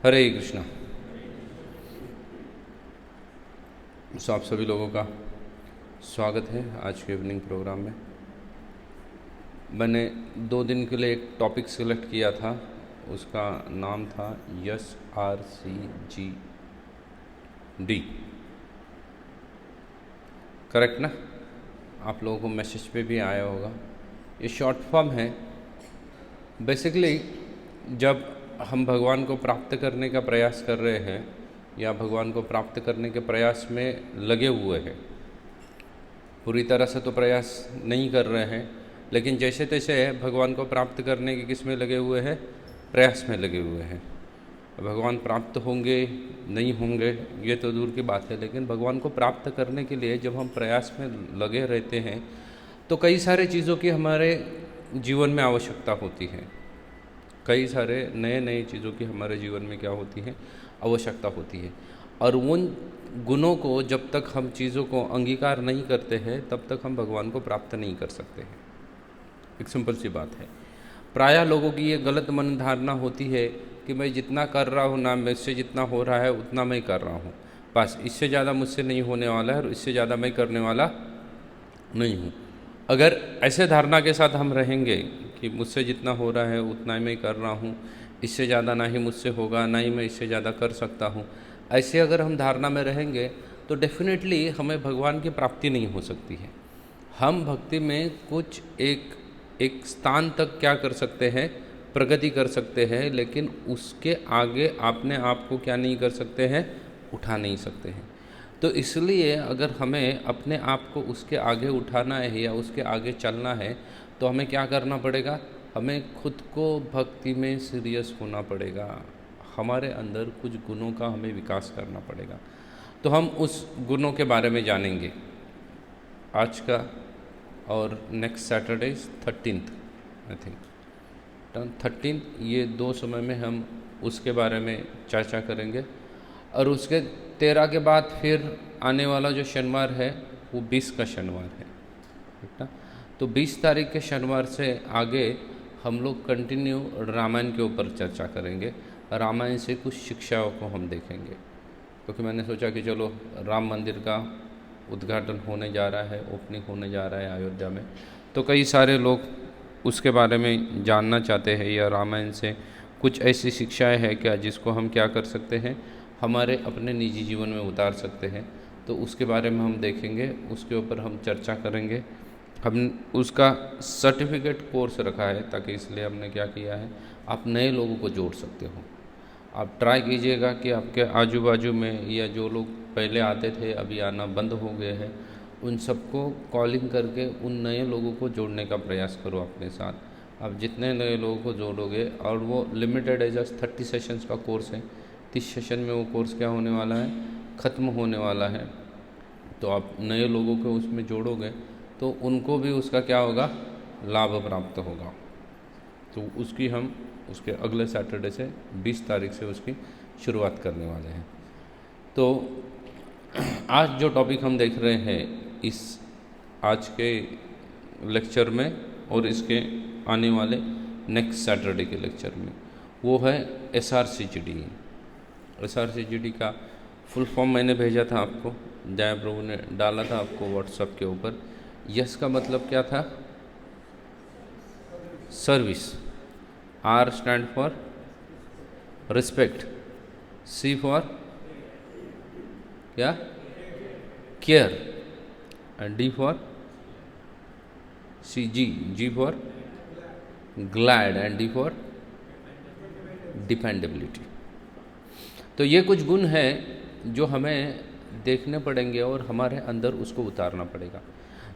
हरे कृष्णा। तो आप सभी लोगों का स्वागत है आज के इवनिंग प्रोग्राम में। मैंने 2 दिन के लिए एक टॉपिक सिलेक्ट किया था, उसका नाम था SRCGD। करेक्ट ना? आप लोगों को मैसेज पे भी आया होगा। ये शॉर्ट फॉर्म है। बेसिकली जब हम भगवान को प्राप्त करने का प्रयास कर रहे हैं या भगवान को प्राप्त करने के प्रयास में लगे हुए हैं, पूरी तरह से तो प्रयास नहीं कर रहे हैं, लेकिन जैसे तैसे भगवान को प्राप्त करने के किस में लगे हुए हैं? प्रयास में लगे हुए हैं। भगवान प्राप्त होंगे नहीं होंगे ये तो दूर की बात है, लेकिन भगवान को प्राप्त करने के लिए जब हम प्रयास में लगे रहते हैं तो कई सारे चीज़ों की हमारे जीवन में आवश्यकता होती है। कई सारे नए चीज़ों की हमारे जीवन में क्या होती है? आवश्यकता होती है। और उन गुणों को जब तक हम चीज़ों को अंगीकार नहीं करते हैं तब तक हम भगवान को प्राप्त नहीं कर सकते हैं। एक सिंपल सी बात है। प्रायः लोगों की ये गलत मन धारणा होती है कि मैं जितना कर रहा हूँ ना, मुझसे जितना हो रहा है उतना मैं कर रहा हूँ, बस इससे ज़्यादा मुझसे नहीं होने वाला है और इससे ज़्यादा मैं करने वाला नहीं हूँ। अगर ऐसे धारणा के साथ हम रहेंगे कि मुझसे जितना हो रहा है उतना ही मैं कर रहा हूँ, इससे ज़्यादा ना ही मुझसे होगा, ना ही मैं इससे ज़्यादा कर सकता हूँ, ऐसे अगर हम धारणा में रहेंगे तो डेफिनेटली हमें भगवान की प्राप्ति नहीं हो सकती है। हम भक्ति में कुछ एक स्थान तक क्या कर सकते हैं? प्रगति कर सकते हैं, लेकिन उसके आगे अपने आप को क्या नहीं कर सकते हैं? उठा नहीं सकते हैं। तो इसलिए अगर हमें अपने आप को उसके आगे उठाना है या उसके आगे चलना है तो हमें क्या करना पड़ेगा? हमें खुद को भक्ति में सीरियस होना पड़ेगा। हमारे अंदर कुछ गुणों का हमें विकास करना पड़ेगा। तो हम उस गुणों के बारे में जानेंगे आज का, और next Saturday 13th I think 13, ये 2 समय में हम उसके बारे में चर्चा करेंगे। और उसके 13 के बाद फिर आने वाला जो शनिवार है वो 20 का शनिवार है, ठीक ना? तो 20 तारीख के शनिवार से आगे हम लोग कंटिन्यू रामायण के ऊपर चर्चा करेंगे। रामायण से कुछ शिक्षाओं को हम देखेंगे, क्योंकि मैंने सोचा कि चलो राम मंदिर का उद्घाटन होने जा रहा है, ओपनिंग होने जा रहा है अयोध्या में, तो कई सारे लोग उसके बारे में जानना चाहते हैं या रामायण से कुछ ऐसी शिक्षाएं हैं क्या जिसको हम क्या कर सकते हैं, हमारे अपने निजी जीवन में उतार सकते हैं। तो उसके बारे में हम देखेंगे, उसके ऊपर हम चर्चा करेंगे। हम उसका सर्टिफिकेट कोर्स रखा है ताकि इसलिए हमने क्या किया है, आप नए लोगों को जोड़ सकते हो। आप ट्राई कीजिएगा कि आपके आजू बाजू में या जो लोग पहले आते थे अभी आना बंद हो गए हैं, उन सबको कॉलिंग करके उन नए लोगों को जोड़ने का प्रयास करो अपने साथ। आप जितने नए लोगों को जोड़ोगे, और वो लिमिटेड है, जस्ट 30 सेशंस का कोर्स है, 30 सेशन में वो कोर्स क्या होने वाला है? ख़त्म होने वाला है। तो आप नए लोगों को उसमें जोड़ोगे तो उनको भी उसका क्या होगा? लाभ प्राप्त होगा। तो उसकी हम उसके अगले सैटरडे से 20 तारीख से उसकी शुरुआत करने वाले हैं। तो आज जो टॉपिक हम देख रहे हैं इस आज के लेक्चर में और इसके आने वाले नेक्स्ट सैटरडे के लेक्चर में, वो है SRCGD। SRCGD का फुल फॉर्म मैंने भेजा था आपको, जय प्रभु ने डाला था आपको व्हाट्सएप के ऊपर। यस का मतलब क्या था? Service. R stand for respect, C for क्या? Care, and D for G for glad, and D for dependability. तो ये कुछ गुण हैं जो हमें देखने पड़ेंगे और हमारे अंदर उसको उतारना पड़ेगा।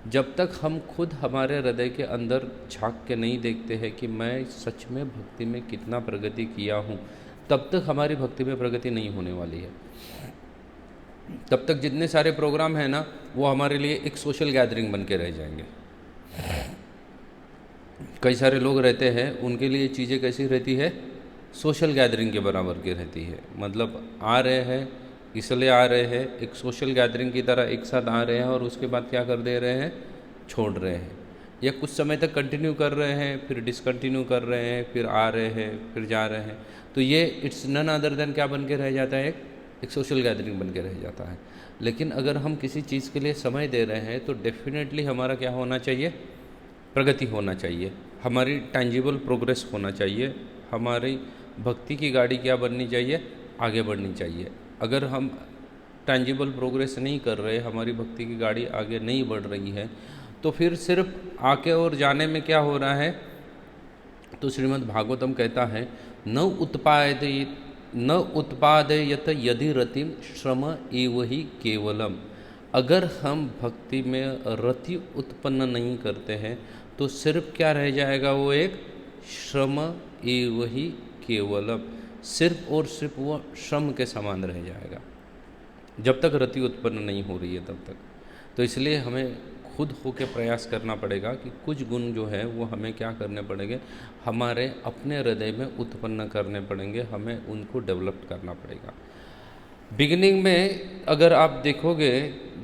जब तक हम खुद हमारे हृदय के अंदर झांक के नहीं देखते हैं कि मैं सच में भक्ति में कितना प्रगति किया हूँ, तब तक हमारी भक्ति में प्रगति नहीं होने वाली है। तब तक जितने सारे प्रोग्राम हैं ना, वो हमारे लिए एक सोशल गैदरिंग बन के रह जाएंगे। कई सारे लोग रहते हैं, उनके लिए चीज़ें कैसी रहती है? सोशल गैदरिंग के बराबर की रहती है। मतलब आ रहे हैं इसलिए आ रहे हैं, एक सोशल गैदरिंग की तरह एक साथ आ रहे हैं और उसके बाद क्या कर दे रहे हैं? छोड़ रहे हैं, या कुछ समय तक कंटिन्यू कर रहे हैं, फिर डिसकंटिन्यू कर रहे हैं, फिर आ रहे हैं, फिर जा रहे हैं। तो तो ये इट्स नन अदर देन क्या बन के रह जाता है, एक सोशल गैदरिंग बन के रह जाता है। लेकिन अगर हम किसी चीज़ के लिए समय दे रहे हैं तो डेफिनेटली हमारा क्या होना चाहिए, प्रगति होना चाहिए, हमारी टैंजिबल प्रोग्रेस होना चाहिए, हमारी भक्ति की गाड़ी क्या बननी चाहिए, आगे बढ़नी चाहिए। अगर हम टैंजिबल प्रोग्रेस नहीं कर रहे, हमारी भक्ति की गाड़ी आगे नहीं बढ़ रही है, तो फिर सिर्फ आके और जाने में क्या हो रहा है। तो श्रीमद् भागवतम कहता है न उत्पादयत यदि रतिम श्रम एव ही केवलम। अगर हम भक्ति में रति उत्पन्न नहीं करते हैं तो सिर्फ क्या रह जाएगा, वो एक श्रम एव ही केवलम, सिर्फ और सिर्फ वो श्रम के समान रह जाएगा जब तक रति उत्पन्न नहीं हो रही है तब तक। तो इसलिए हमें खुद होकर प्रयास करना पड़ेगा कि कुछ गुण जो है वो हमें क्या करने पड़ेंगे, हमारे अपने हृदय में उत्पन्न करने पड़ेंगे, हमें उनको डेवलप करना पड़ेगा। बिगिनिंग में अगर आप देखोगे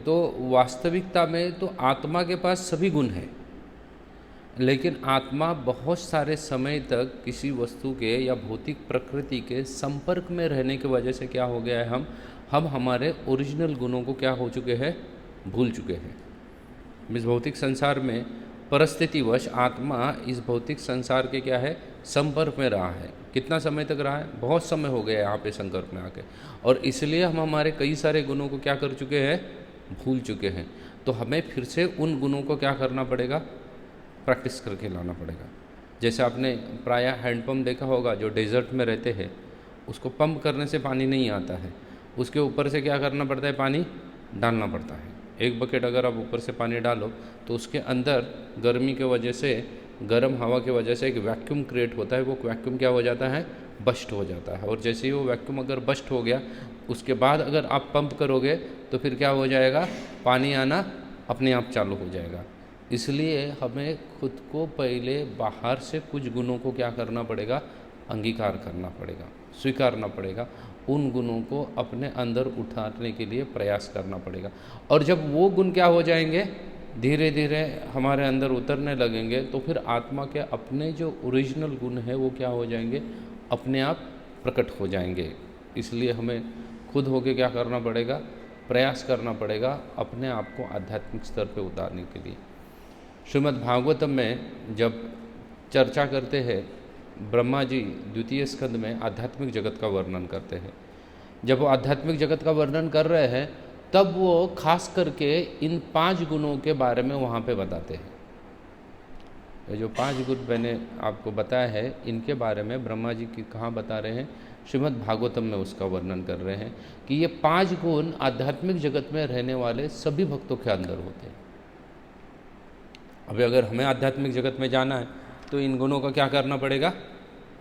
तो वास्तविकता में तो आत्मा के पास सभी गुण हैं, लेकिन आत्मा बहुत सारे समय तक किसी वस्तु के या भौतिक प्रकृति के संपर्क में रहने की वजह से क्या हो गया है, हम हमारे ओरिजिनल गुणों को क्या हो चुके हैं, भूल चुके हैं। इस भौतिक संसार में परिस्थितिवश आत्मा इस भौतिक संसार के क्या है, संपर्क में रहा है। कितना समय तक रहा है, बहुत समय हो गया यहाँ पे संपर्क में आके, और इसलिए हम हमारे कई सारे गुणों को क्या कर चुके हैं, भूल चुके हैं। तो हमें फिर से उन गुणों को क्या करना पड़ेगा, प्रैक्टिस करके लाना पड़ेगा। जैसे आपने प्रायः हैंडपम्प देखा होगा, जो डेजर्ट में रहते हैं उसको पंप करने से पानी नहीं आता है, उसके ऊपर से क्या करना पड़ता है, पानी डालना पड़ता है। एक बकेट अगर आप ऊपर से पानी डालो तो उसके अंदर गर्मी के वजह से, गर्म हवा की वजह से एक वैक्यूम क्रिएट होता है, वो वैक्यूम क्या हो जाता है, बस्ट हो जाता है। और जैसे ही वो वैक्यूम अगर बस्ट हो गया उसके बाद अगर आप पंप करोगे तो फिर क्या हो जाएगा, पानी आना अपने आप चालू हो जाएगा। इसलिए हमें खुद को पहले बाहर से कुछ गुणों को क्या करना पड़ेगा, अंगीकार करना पड़ेगा, स्वीकारना पड़ेगा, उन गुणों को अपने अंदर उठाने के लिए प्रयास करना पड़ेगा। और जब वो गुण क्या हो जाएंगे, धीरे धीरे हमारे अंदर उतरने लगेंगे, तो फिर आत्मा के अपने जो ओरिजिनल गुण है वो क्या हो जाएंगे, अपने आप प्रकट हो जाएंगे। इसलिए हमें खुद होके क्या करना पड़ेगा, प्रयास करना पड़ेगा अपने आप को आध्यात्मिक स्तर पे उतारने के लिए। श्रीमद् भागवतम में जब चर्चा करते हैं, ब्रह्मा जी द्वितीय स्कंद में आध्यात्मिक जगत का वर्णन करते हैं। जब वो आध्यात्मिक जगत का वर्णन कर रहे हैं तब वो खास करके इन 5 गुणों के बारे में वहाँ पे बताते हैं। ये जो 5 गुण मैंने आपको बताया है, इनके बारे में ब्रह्मा जी की कहाँ बता रहे हैं, श्रीमद् भागवतम में उसका वर्णन कर रहे हैं कि ये 5 गुण आध्यात्मिक जगत में रहने वाले सभी भक्तों के अंदर होते हैं। अभी अगर हमें आध्यात्मिक जगत में जाना है तो इन गुणों का क्या करना पड़ेगा,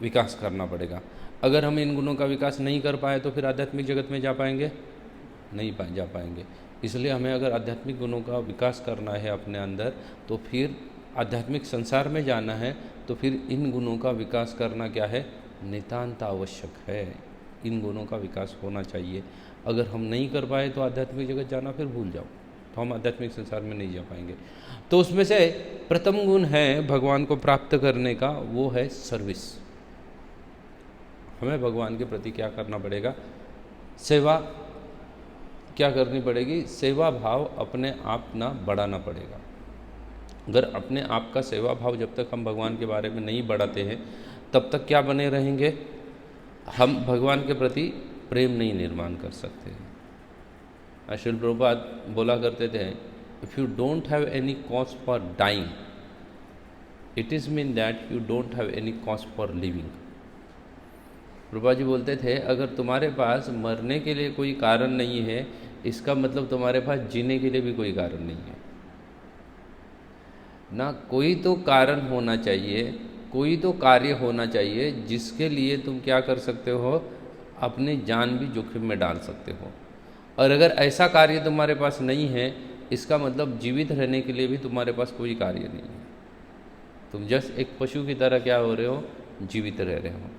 विकास करना पड़ेगा। अगर हम इन गुणों का विकास नहीं कर पाए तो फिर आध्यात्मिक जगत में जा पाएंगे, नहीं जा पाएंगे। इसलिए हमें अगर आध्यात्मिक गुणों का विकास करना है अपने अंदर, तो फिर आध्यात्मिक संसार में जाना है, तो फिर इन गुणों का विकास करना क्या है, नितांत आवश्यक है। इन गुणों का विकास होना चाहिए। अगर हम नहीं कर पाए तो आध्यात्मिक जगत जाना फिर भूल जाओ, तो हम आध्यात्मिक संसार में नहीं जा पाएंगे। तो उसमें से प्रथम गुण है भगवान को प्राप्त करने का, वो है सर्विस। हमें भगवान के प्रति क्या करना पड़ेगा, सेवा क्या करनी पड़ेगी, सेवा भाव अपने आप ना बढ़ाना पड़ेगा। अगर अपने आप का सेवा भाव जब तक हम भगवान के बारे में नहीं बढ़ाते हैं तब तक क्या बने रहेंगे, हम भगवान के प्रति प्रेम नहीं निर्माण कर सकते। श्रील प्रभुपाद बोला करते थे, if you don't have any cause for dying, it is mean that you don't have any cause for living. Prabhupada ji बोलते थे, अगर तुम्हारे पास मरने के लिए कोई कारण नहीं है, इसका मतलब तुम्हारे पास जीने के लिए भी कोई कारण नहीं है ना। कोई तो कारण होना चाहिए, कोई तो कार्य होना चाहिए जिसके लिए तुम क्या कर सकते हो, अपनी जान भी जोखिम में डाल सकते हो। और अगर ऐसा कार्य तुम्हारे पास नहीं है, इसका मतलब जीवित रहने के लिए भी तुम्हारे पास कोई कार्य नहीं है। तुम जस्ट एक पशु की तरह क्या हो रहे हो, जीवित रह रहे हो।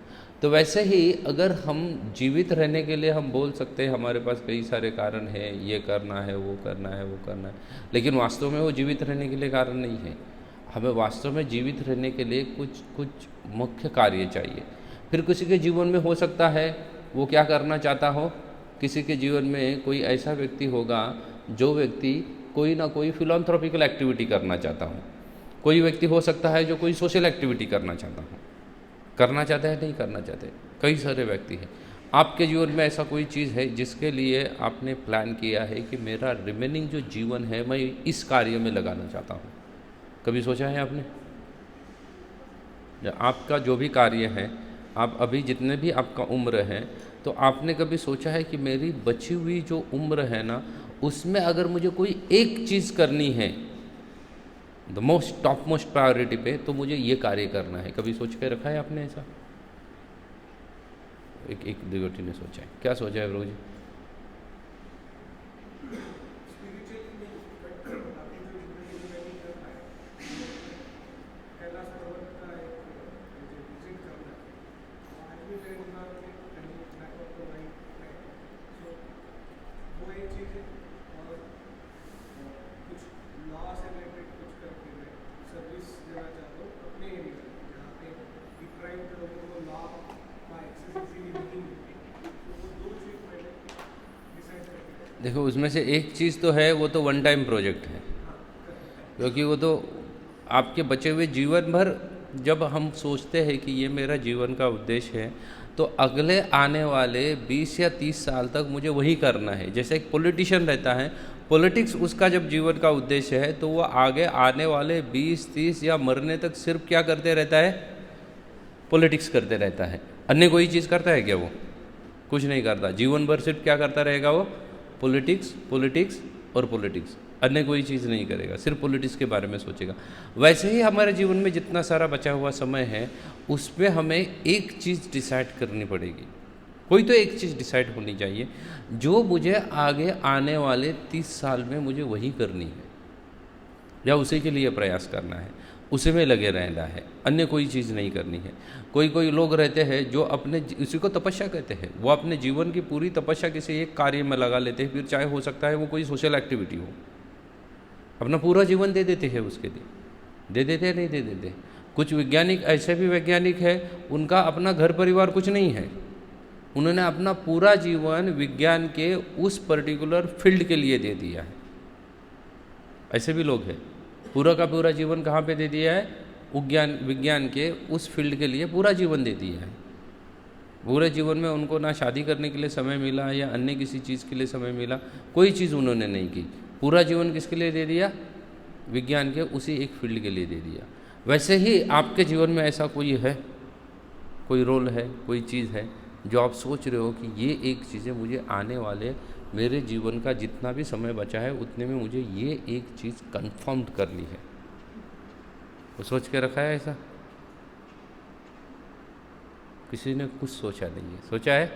तो वैसे ही अगर हम जीवित रहने के लिए हम बोल सकते हैं हमारे पास कई सारे कारण हैं, ये करना है, वो करना है, वो करना है, लेकिन वास्तव में वो जीवित रहने के लिए कारण नहीं है। हमें वास्तव में जीवित रहने के लिए कुछ मुख्य कार्य चाहिए। फिर किसी के जीवन में हो सकता है वो क्या करना चाहता हो, किसी के जीवन में कोई ऐसा व्यक्ति होगा जो व्यक्ति कोई ना कोई फिलॉन्थ्रोपिकल एक्टिविटी करना चाहता हो, कोई व्यक्ति हो सकता है जो कोई सोशल एक्टिविटी करना चाहता हो, करना चाहते हैं नहीं करना चाहते, कई सारे व्यक्ति हैं। आपके जीवन में ऐसा कोई चीज़ है जिसके लिए आपने प्लान किया है कि मेरा रिमेनिंग जो जीवन है मैं इस कार्य में लगाना चाहता हूँ, कभी सोचा है आपने? आपका जो भी कार्य है, आप अभी जितने भी आपका उम्र है, तो आपने कभी सोचा है कि मेरी बची हुई जो उम्र है ना, उसमें अगर मुझे कोई एक चीज़ करनी है the most top most priority पे, तो मुझे ये कार्य करना है? कभी सोच के रखा है आपने ऐसा? एक डिवोटी ने सोचा है, क्या सोचा है प्रभु जी? देखो, उसमें से एक चीज़ तो है, वो तो वन टाइम प्रोजेक्ट है, क्योंकि वो तो आपके बचे हुए जीवन भर, जब हम सोचते हैं कि ये मेरा जीवन का उद्देश्य है, तो अगले आने वाले 20 या 30 साल तक मुझे वही करना है। जैसे एक पॉलिटिशियन रहता है, पॉलिटिक्स उसका जब जीवन का उद्देश्य है, तो वो आगे आने वाले 20, 30 या मरने तक सिर्फ क्या करते रहता है? पॉलिटिक्स करते रहता है। अन्य कोई चीज़ करता है क्या? वो कुछ नहीं करता। जीवन भर सिर्फ क्या करता रहेगा वो? पॉलिटिक्स, पॉलिटिक्स और पॉलिटिक्स, अन्य कोई चीज़ नहीं करेगा, सिर्फ पॉलिटिक्स के बारे में सोचेगा। वैसे ही हमारे जीवन में जितना सारा बचा हुआ समय है, उसमें हमें एक चीज़ डिसाइड करनी पड़ेगी। कोई तो एक चीज़ डिसाइड होनी चाहिए जो मुझे आगे आने वाले 30 साल में मुझे वही करनी है, या उसी के लिए प्रयास करना है, उसी में लगे रहना है, अन्य कोई चीज़ नहीं करनी है। कोई लोग रहते हैं जो अपने, उसी को तपस्या कहते हैं, वो अपने जीवन की पूरी तपस्या किसी एक कार्य में लगा लेते हैं, फिर चाहे हो सकता है वो कोई सोशल एक्टिविटी हो, अपना पूरा जीवन दे देते हैं उसके लिए। दे देते हैं नहीं दे देते? कुछ वैज्ञानिक, ऐसे भी वैज्ञानिक है, उनका अपना घर परिवार कुछ नहीं है, उन्होंने अपना पूरा जीवन विज्ञान के उस पर्टिकुलर फील्ड के लिए दे दिया है। ऐसे भी लोग हैं, पूरा का पूरा जीवन कहाँ पे दे दिया है? विज्ञान के उस फील्ड के लिए पूरा जीवन दे दिया है। पूरे जीवन में उनको ना शादी करने के लिए समय मिला या अन्य किसी चीज़ के लिए समय मिला, कोई चीज़ उन्होंने नहीं की। पूरा जीवन किसके लिए दे दिया? विज्ञान के उसी एक फील्ड के लिए दे दिया। वैसे ही आपके जीवन में ऐसा कोई है, कोई रोल है, कोई चीज़ है जो आप सोच रहे हो कि ये एक चीज़ है, मुझे आने वाले मेरे जीवन का जितना भी समय बचा है उतने में मुझे ये एक चीज़ कंफर्म करनी है। वो सोच के रखा है ऐसा? किसी ने कुछ सोचा नहीं है। सोचा है?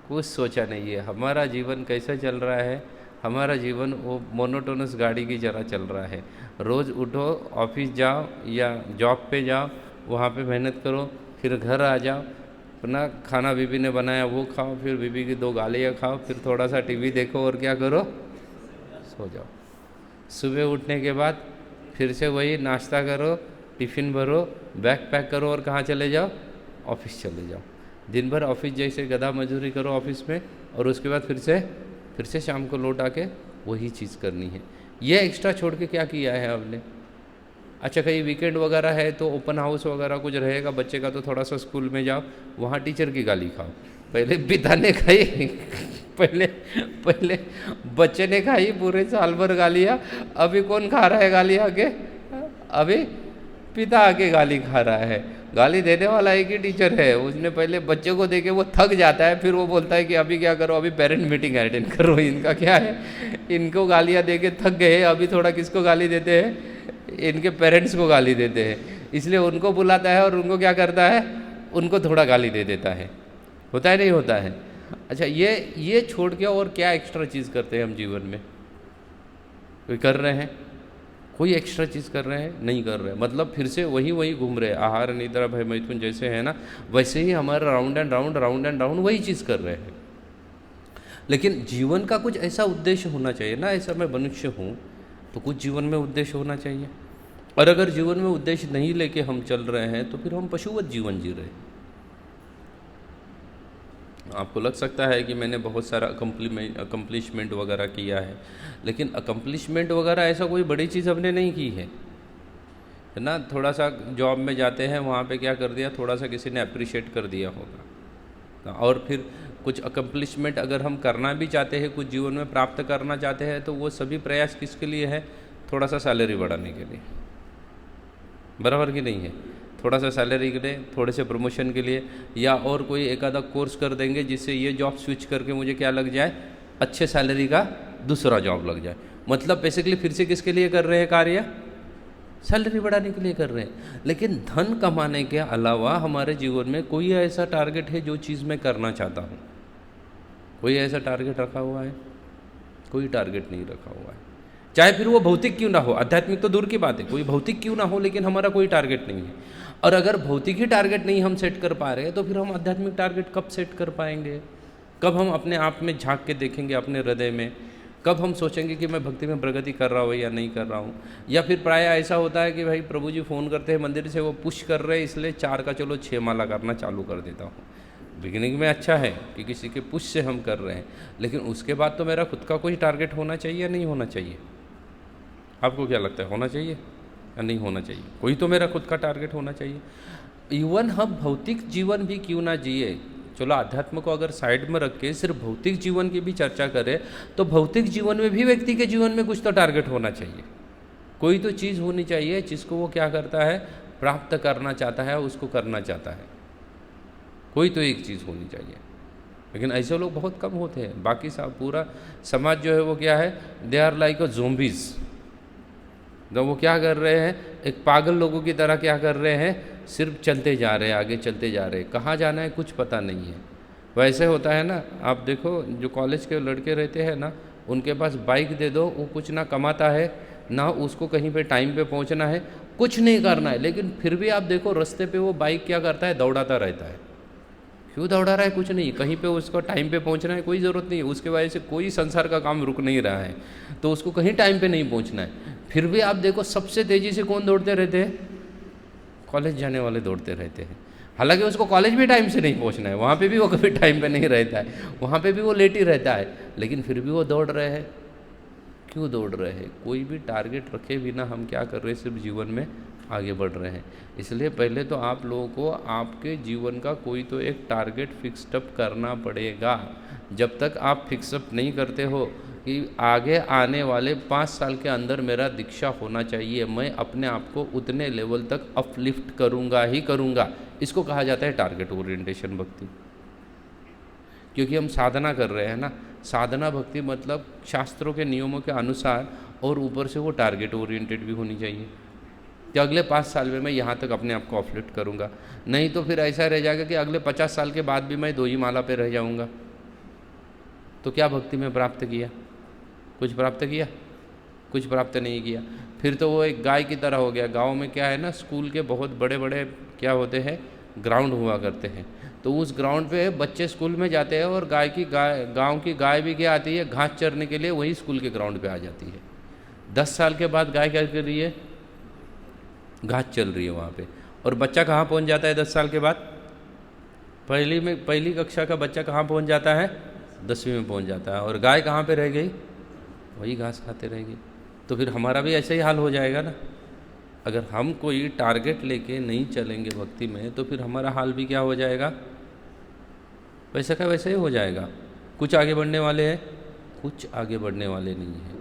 कुछ सोचा नहीं है। हमारा जीवन कैसे चल रहा है? हमारा जीवन वो मोनोटोनस गाड़ी की तरह चल रहा है। रोज़ उठो, ऑफिस जाओ या जॉब पे जाओ, वहाँ पे मेहनत करो, फिर घर आ जाओ, अपना खाना बीबी ने बनाया वो खाओ, फिर बीबी की 2 गालियाँ खाओ, फिर थोड़ा सा टीवी देखो और क्या करो? सो जाओ। सुबह उठने के बाद फिर से वही नाश्ता करो, टिफ़िन भरो, बैग पैक करो और कहाँ चले जाओ? ऑफिस चले जाओ। दिन भर ऑफिस जैसे गधा मजदूरी करो ऑफिस में, और उसके बाद फिर से शाम को लौट आके वही चीज़ करनी है। ये एक्स्ट्रा छोड़ के क्या किया है आपने? अच्छा, कहीं वीकेंड वगैरह है तो ओपन हाउस वगैरह कुछ रहेगा बच्चे का, तो थोड़ा सा स्कूल में जाओ, वहाँ टीचर की गाली खाओ। पहले पिता ने खाई पहले बच्चे ने खाई पूरे साल भर गालियाँ, अभी कौन खा रहा है गाली आके? अभी पिता आके गाली खा रहा है। गाली देने वाला एक ही टीचर है, उसने पहले बच्चे को देके वो थक जाता है, फिर वो बोलता है कि अभी क्या करो, अभी पेरेंट मीटिंग अटेंड करो। इनका क्या है, इनको गालियाँ दे के थक गए, अभी थोड़ा किसको गाली देते हैं? इनके पेरेंट्स को गाली देते हैं। इसलिए उनको बुलाता है और उनको क्या करता है? उनको थोड़ा गाली दे देता है। होता है नहीं होता है? अच्छा, ये छोड़ के और क्या एक्स्ट्रा चीज़ करते हैं हम जीवन में? कोई कर रहे हैं? कोई एक्स्ट्रा चीज़ कर रहे हैं? नहीं कर रहे हैं। मतलब फिर से वही घूम रहे हैं। आहार निद्रा भय मैथुन जैसे है ना, वैसे ही हमारा राउंड एंड राउंड वही चीज़ कर रहे हैं। लेकिन जीवन का कुछ ऐसा उद्देश्य होना चाहिए ना। ऐसा मैं मनुष्य हूँ तो कुछ जीवन में उद्देश्य होना चाहिए। और अगर जीवन में उद्देश्य नहीं लेके हम चल रहे हैं तो फिर हम पशुवत जीवन जी रहे हैं। आपको लग सकता है कि मैंने बहुत सारा अकम्पलिशमेंट वगैरह किया है, लेकिन अकम्पलिशमेंट वगैरह ऐसा कोई बड़ी चीज़ हमने नहीं की है ना। थोड़ा सा जॉब में जाते हैं, वहाँ पे क्या कर दिया, थोड़ा सा किसी ने अप्रिशिएट कर दिया होगा। और फिर कुछ अकम्पलिशमेंट अगर हम करना भी चाहते हैं, कुछ जीवन में प्राप्त करना चाहते हैं, तो वो सभी प्रयास किसके लिए है, थोड़ा सा सैलरी बढ़ाने के लिए, बराबर की नहीं है। थोड़ा सा सैलरी के लिए, थोड़े से प्रमोशन के लिए, या और कोई एक आधा कोर्स कर देंगे जिससे ये जॉब स्विच करके मुझे क्या लग जाए, अच्छे सैलरी का दूसरा जॉब लग जाए। मतलब बेसिकली फिर से किसके लिए कर रहे हैं कार्य, सैलरी बढ़ाने के लिए कर रहे हैं। लेकिन धन कमाने के अलावा हमारे जीवन में कोई ऐसा टारगेट है जो चीज़ मैं करना चाहता हूँ? कोई ऐसा टारगेट रखा हुआ है? कोई टारगेट नहीं रखा हुआ है। चाहे फिर वो भौतिक क्यों ना हो, आध्यात्मिक तो दूर की बात है, कोई भौतिक क्यों ना हो, लेकिन हमारा कोई टारगेट नहीं है। और अगर भौतिक ही टारगेट नहीं हम सेट कर पा रहे हैं, तो फिर हम आध्यात्मिक टारगेट कब सेट कर पाएंगे? कब हम अपने आप में झांक के देखेंगे, अपने हृदय में? कब हम सोचेंगे कि मैं भक्ति में प्रगति कर रहा हूँ या नहीं कर रहा हूँ? या फिर प्राय ऐसा होता है कि भाई प्रभु जी फ़ोन करते हैं मंदिर से, वो पुश कर रहे हैं, इसलिए 4 का चलो 6 माला करना चालू कर देता हूँ। बिगिनिंग में अच्छा है कि किसी के पुश से हम कर रहे हैं, लेकिन उसके बाद तो मेरा खुद का कोई टारगेट होना चाहिए या नहीं होना चाहिए? आपको क्या लगता है, होना चाहिए या नहीं होना चाहिए? कोई तो मेरा खुद का टारगेट होना चाहिए। इवन हम भौतिक जीवन भी क्यों ना जिए, चलो आध्यात्म को अगर साइड में रख के सिर्फ भौतिक जीवन की भी चर्चा करें, तो भौतिक जीवन में भी व्यक्ति के जीवन में कुछ तो टारगेट होना चाहिए। कोई तो चीज़ होनी चाहिए जिसको वो क्या करता है, प्राप्त करना चाहता है, उसको करना चाहता है। कोई तो एक चीज़ होनी चाहिए, लेकिन ऐसे लोग बहुत कम होते हैं। बाकी सब पूरा समाज जो है वो क्या है, they are like a zombies. तो वो क्या कर रहे हैं, एक पागल लोगों की तरह क्या कर रहे हैं, सिर्फ चलते जा रहे हैं, आगे चलते जा रहे हैं, कहाँ जाना है कुछ पता नहीं है। वैसे होता है ना, आप देखो जो कॉलेज के लड़के रहते हैं ना, उनके पास बाइक दे दो, वो कुछ ना कमाता है ना उसको कहीं पे टाइम पे पहुंचना है, कुछ नहीं करना है, लेकिन फिर भी आप देखो रास्ते पे वो बाइक क्या करता है, दौड़ाता रहता है। क्यों दौड़ा रहा है, कुछ नहीं, कहीं पे उसको टाइम पे पहुंचना है, कोई ज़रूरत नहीं है, उसके वजह से कोई संसार का काम रुक नहीं रहा है, तो उसको कहीं टाइम पे नहीं पहुंचना है। फिर भी आप देखो सबसे तेज़ी से कौन दौड़ते रहते हैं, कॉलेज जाने वाले दौड़ते रहते हैं। हालांकि उसको कॉलेज भी टाइम से नहीं पहुंचना है, वहाँ पे भी वो कभी टाइम पे नहीं रहता है, वहाँ पे भी वो लेट ही रहता है, लेकिन फिर भी वो दौड़ रहे हैं। क्यों दौड़ रहे हैं? कोई भी टारगेट रखे बिना हम क्या कर रहे हैं, सिर्फ जीवन में आगे बढ़ रहे हैं। इसलिए पहले तो आप लोगों को आपके जीवन का कोई तो एक टारगेट फिक्सअप करना पड़ेगा। जब तक आप फिक्सअप नहीं करते हो कि आगे आने वाले 5 साल के अंदर मेरा दीक्षा होना चाहिए, मैं अपने आप को उतने लेवल तक अपलिफ्ट करूँगा ही करूँगा, इसको कहा जाता है टारगेट ओरिएंटेशन भक्ति। क्योंकि हम साधना कर रहे हैं ना, साधना भक्ति मतलब शास्त्रों के नियमों के अनुसार, और ऊपर से वो टारगेट ओरिएंटेड भी होनी चाहिए कि अगले 5 साल में मैं यहाँ तक अपने आप को अपलिफ्ट करूँगा। नहीं तो फिर ऐसा रह जाएगा कि अगले 50 साल के बाद भी मैं 2 ही माला पे रह जाऊँगा। तो क्या भक्ति में प्राप्त किया? कुछ प्राप्त किया? कुछ प्राप्त नहीं किया। फिर तो वो एक गाय की तरह हो गया। गाँव में क्या है ना, स्कूल के बहुत बड़े बड़े क्या होते हैं, ग्राउंड हुआ करते हैं, तो उस ग्राउंड पे बच्चे स्कूल में जाते हैं, और गांव की गाय भी क्या आती है, घास चरने के लिए वही स्कूल के ग्राउंड पे आ जाती है। 10 साल के बाद गाय क्या कर रही है, घास चल रही है वहाँ पे। और बच्चा कहाँ पहुँच जाता है 10 साल के बाद? पहली कक्षा का बच्चा कहाँ पहुँच जाता है? 10वीं में पहुँच जाता है। और गाय कहाँ पे रह गई? वही घास खाते रह गई। तो फिर हमारा भी ऐसा ही हाल हो जाएगा ना। अगर हम कोई टारगेट लेके नहीं चलेंगे भक्ति में, तो फिर हमारा हाल भी क्या हो जाएगा, वैसा का वैसा ही हो जाएगा। कुछ आगे बढ़ने वाले हैं, कुछ आगे बढ़ने वाले नहीं हैं।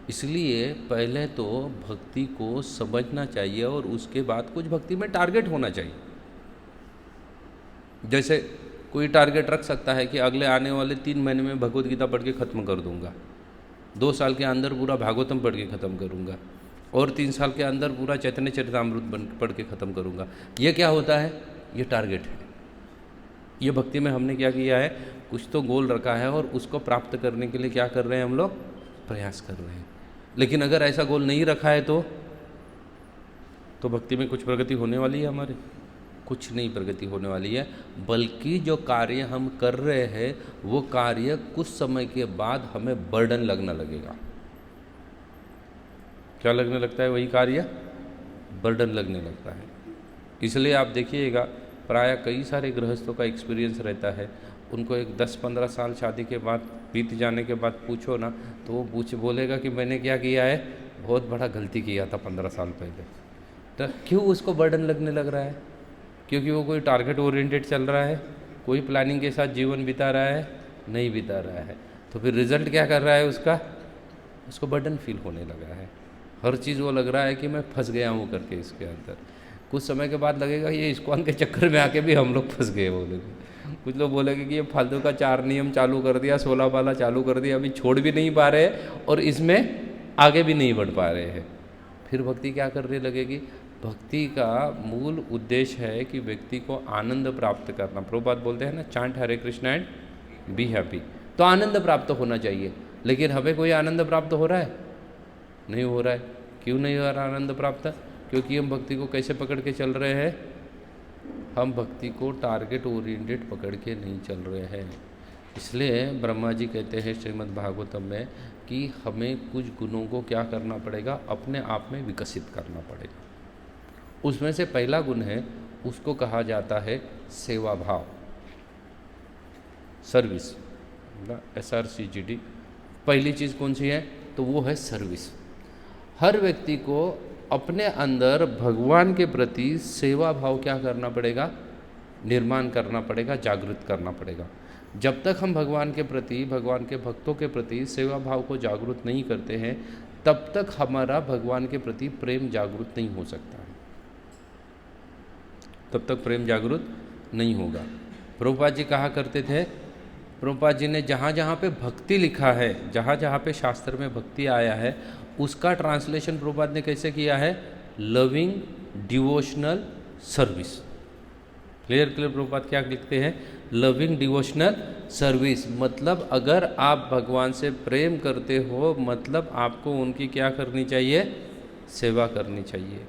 इसलिए पहले तो भक्ति को समझना चाहिए, और उसके बाद कुछ भक्ति में टारगेट होना चाहिए। जैसे कोई टारगेट रख सकता है कि अगले आने वाले 3 महीने में भगवद गीता पढ़ के ख़त्म कर दूंगा, 2 साल के अंदर पूरा भागवतम पढ़ के ख़त्म करूंगा, और 3 साल के अंदर पूरा चैतन्य चरितामृत पढ़ के ख़त्म करूंगा। ये क्या होता है? ये टारगेट है। ये भक्ति में हमने क्या किया है, कुछ तो गोल रखा है, और उसको प्राप्त करने के लिए क्या कर रहे हैं, हम लोग प्रयास कर रहे हैं। लेकिन अगर ऐसा गोल नहीं रखा है तो भक्ति में कुछ प्रगति होने वाली है हमारी? कुछ नहीं प्रगति होने वाली है। बल्कि जो कार्य हम कर रहे हैं, वो कार्य कुछ समय के बाद हमें बर्डन लगना लगेगा। क्या लगने लगता है? वही कार्य बर्डन लगने लगता है। इसलिए आप देखिएगा, प्रायः कई सारे गृहस्थों का एक्सपीरियंस रहता है, उनको एक 10-15 साल शादी के बाद बीत जाने के बाद पूछो ना, तो वो बोलेगा कि मैंने क्या किया है, बहुत बड़ा गलती किया था 15 साल पहले। तो क्यों उसको बर्डन लगने लग रहा है? क्योंकि वो कोई टारगेट ओरिएंटेड चल रहा है, कोई प्लानिंग के साथ जीवन बिता रहा है? नहीं बिता रहा है। तो फिर रिजल्ट क्या कर रहा है उसका? उसको बर्डन फील होने लगा है। हर चीज़ वो लग रहा है कि मैं फंस गया हूँ करके इसके अंदर। कुछ समय के बाद लगेगा ये इस्कॉन के चक्कर में आके भी हम लोग फंस गए बोलेंगे। कुछ लोग बोलेंगे कि ये फालतू का 4 नियम चालू कर दिया, 16 वाला चालू कर दिया, अभी छोड़ भी नहीं पा रहे और इसमें आगे भी नहीं बढ़ पा रहे हैं। फिर भक्ति क्या करने लगेगी? भक्ति का मूल उद्देश्य है कि व्यक्ति को आनंद प्राप्त करना। प्रभुपाद बोलते हैं ना, chant Hare Krishna and be happy. तो आनंद प्राप्त होना चाहिए, लेकिन हमें कोई आनंद प्राप्त हो रहा है? नहीं हो रहा है। क्यों नहीं हो रहा आनंद प्राप्त? क्योंकि हम भक्ति को कैसे पकड़ के चल रहे हैं? हम भक्ति को टारगेट ओरिएंटेड पकड़ के नहीं चल रहे हैं। इसलिए ब्रह्मा जी कहते हैं श्रीमद् भागवतम में कि हमें कुछ गुणों को क्या करना पड़ेगा? अपने आप में विकसित करना पड़ेगा। उसमें से पहला गुण है, उसको कहा जाता है सेवा भाव, सर्विस, SRCGD। पहली चीज़ कौन सी है? तो वो है सर्विस। हर व्यक्ति को अपने अंदर भगवान के प्रति सेवा भाव क्या करना पड़ेगा? निर्माण करना पड़ेगा, जागृत करना पड़ेगा। जब तक हम भगवान के प्रति, भगवान के भक्तों के प्रति सेवा भाव को जागृत नहीं करते हैं, तब तक हमारा भगवान के प्रति प्रेम जागृत नहीं हो सकता है, तब तक प्रेम जागृत नहीं होगा। प्रभुपाद जी कहा करते थे, प्रभुपाद जी ने जहाँ जहाँ पे भक्ति लिखा है, जहाँ जहाँ पे शास्त्र में भक्ति आया है, उसका ट्रांसलेशन प्रभुपाद ने कैसे किया है? Loving devotional service. Clear Prabhupada क्या लिखते हैं? Loving devotional service. मतलब अगर आप भगवान से प्रेम करते हो, मतलब आपको उनकी क्या करनी चाहिए? सेवा करनी चाहिए।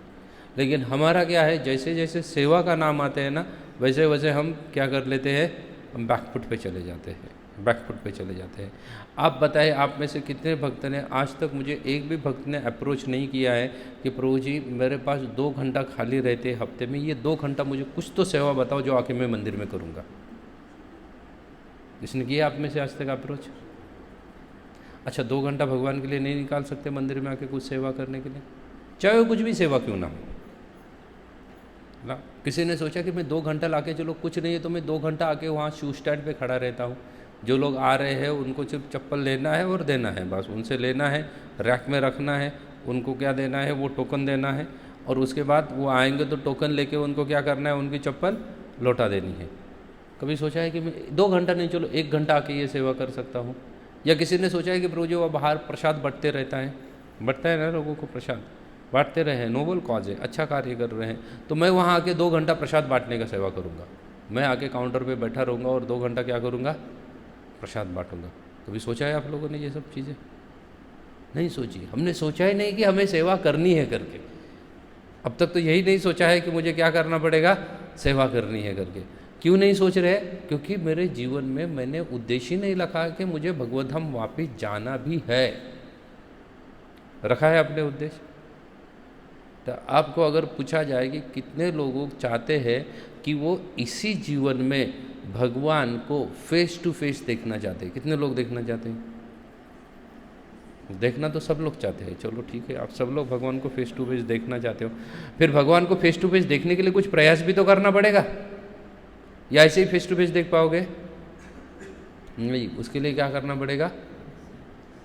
लेकिन हमारा क्या है, जैसे जैसे सेवा का नाम आते हैं ना, वैसे वैसे हम क्या कर लेते हैं? हम बैकफुट पे चले जाते हैं, बैकफुट पे चले जाते हैं। आप बताएं, आप में से कितने भक्त ने, आज तक मुझे एक भी भक्त ने अप्रोच नहीं किया है कि प्रभु जी मेरे पास 2 घंटा खाली रहते हफ्ते में, ये 2 घंटा मुझे कुछ तो सेवा बताओ जो आके मैं मंदिर में करूँगा। इसने किया आप में से आज तक अप्रोच? अच्छा, 2 घंटा भगवान के लिए नहीं निकाल सकते मंदिर में आके कुछ सेवा करने के लिए? चाहे वो कुछ भी सेवा क्यों ना हो ना। किसी ने सोचा कि मैं 2 घंटा लाके, चलो कुछ नहीं है तो मैं 2 घंटा आके वहाँ शू स्टैंड पे खड़ा रहता हूँ। जो लोग आ रहे हैं उनको सिर्फ चप्पल लेना है और देना है, बस उनसे लेना है, रैक में रखना है, उनको क्या देना है? वो टोकन देना है, और उसके बाद वो आएंगे तो टोकन लेके उनको क्या करना है? उनकी चप्पल लौटा देनी है। कभी सोचा है कि मैं 2 घंटा नहीं, चलो 1 घंटा आके ये सेवा कर सकता हूँ? या किसी ने सोचा है कि प्रभु जी वो बाहर प्रसाद बंटते रहता है, बंटता है ना लोगों को प्रसाद, बांटते रहे, नोबल कॉज है, अच्छा कार्य कर रहे हैं, तो मैं वहाँ आके 2 घंटा प्रसाद बांटने का सेवा करूँगा? मैं आके काउंटर पे बैठा रहूँगा और 2 घंटा क्या करूँगा? प्रसाद बांटूंगा। कभी सोचा है आप लोगों ने ये सब चीज़ें? नहीं सोची। हमने सोचा ही नहीं कि हमें सेवा करनी है करके। अब तक तो यही नहीं सोचा है कि मुझे क्या करना पड़ेगा? सेवा करनी है करके। क्यों नहीं सोच रहे? क्योंकि मेरे जीवन में मैंने उद्देश्य ही नहीं रखा कि मुझे भगवत धाम वापिस जाना भी है। रखा है अपने उद्देश्य? तो आपको अगर पूछा जाए कि कितने लोग चाहते हैं कि वो इसी जीवन में भगवान को फेस टू फेस देखना चाहते हैं, कितने लोग देखना चाहते हैं? देखना तो सब लोग चाहते हैं, चलो ठीक है, आप सब लोग भगवान को फेस टू फेस देखना चाहते हो। फिर भगवान को फेस टू फेस देखने के लिए कुछ प्रयास भी तो करना पड़ेगा, या ऐसे ही फेस टू फेस देख पाओगे? नहीं, उसके लिए क्या करना पड़ेगा?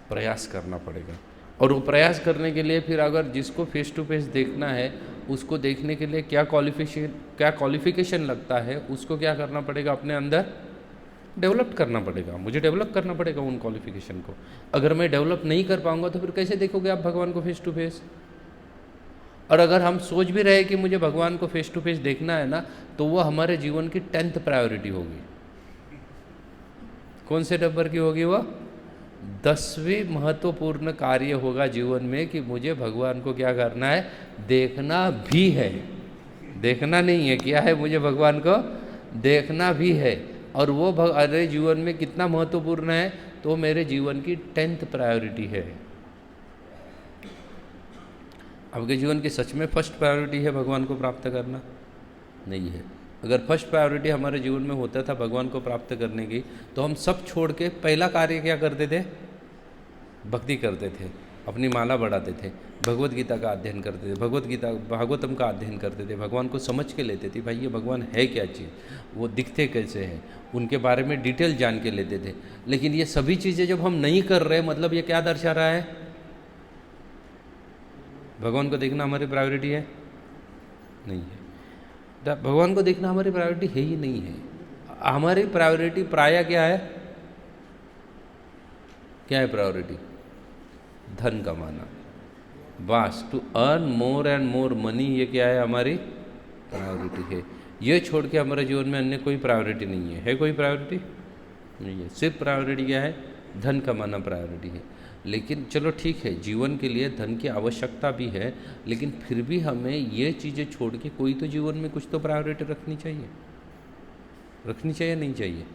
प्रयास करना पड़ेगा। और वो प्रयास करने के लिए फिर अगर जिसको फेस टू फेस देखना है, उसको देखने के लिए क्या क्वालिफिकेशन लगता है, उसको क्या करना पड़ेगा? अपने अंदर डेवलप करना पड़ेगा। मुझे डेवलप करना पड़ेगा उन क्वालिफिकेशन को। अगर मैं डेवलप नहीं कर पाऊंगा तो फिर कैसे देखोगे आप भगवान को फेस टू फेस? और अगर हम सोच भी रहे कि मुझे भगवान को फेस टू फेस देखना है ना, तो वो हमारे जीवन की 10th प्रायोरिटी होगी। कौन से नंबर की होगी वो? 10वीं महत्वपूर्ण कार्य होगा जीवन में कि मुझे भगवान को क्या करना है? देखना भी है। देखना नहीं है, क्या है? मुझे भगवान को देखना भी है। और वो अरे जीवन में कितना महत्वपूर्ण है? तो मेरे जीवन की 10th प्रायोरिटी है। आपके जीवन की सच में फर्स्ट प्रायोरिटी है भगवान को प्राप्त करना? नहीं है। अगर फर्स्ट प्रायोरिटी हमारे जीवन में होता था भगवान को प्राप्त करने की, तो हम सब छोड़ के पहला कार्य क्या करते थे? भक्ति करते थे, अपनी माला बढ़ाते थे, भगवत गीता का अध्ययन करते थे, भागवतम का अध्ययन करते थे, भगवान को समझ के लेते थे, भाई ये भगवान है क्या चीज़, वो दिखते कैसे हैं, उनके बारे में डिटेल जान के लेते थे। लेकिन ये सभी चीज़ें जब हम नहीं कर रहे, मतलब ये क्या दर्शा रहा है? भगवान को देखना हमारी प्रायोरिटी है? नहीं है। भगवान को देखना हमारी प्रायोरिटी है ही नहीं है। हमारी प्रायोरिटी प्राय क्या है? क्या है प्रायोरिटी? धन कमाना, बस। To earn more and more money, ये क्या है? हमारी प्रायोरिटी है। ये छोड़ के हमारे जीवन में अन्य कोई प्रायोरिटी नहीं है। है कोई प्रायोरिटी? नहीं है। सिर्फ प्रायोरिटी क्या है? धन कमाना प्रायोरिटी है। लेकिन चलो ठीक है, जीवन के लिए धन की आवश्यकता भी है, लेकिन फिर भी हमें ये चीज़ें छोड़ के कोई तो जीवन में कुछ तो प्रायोरिटी रखनी चाहिए। रखनी चाहिए नहीं चाहिए?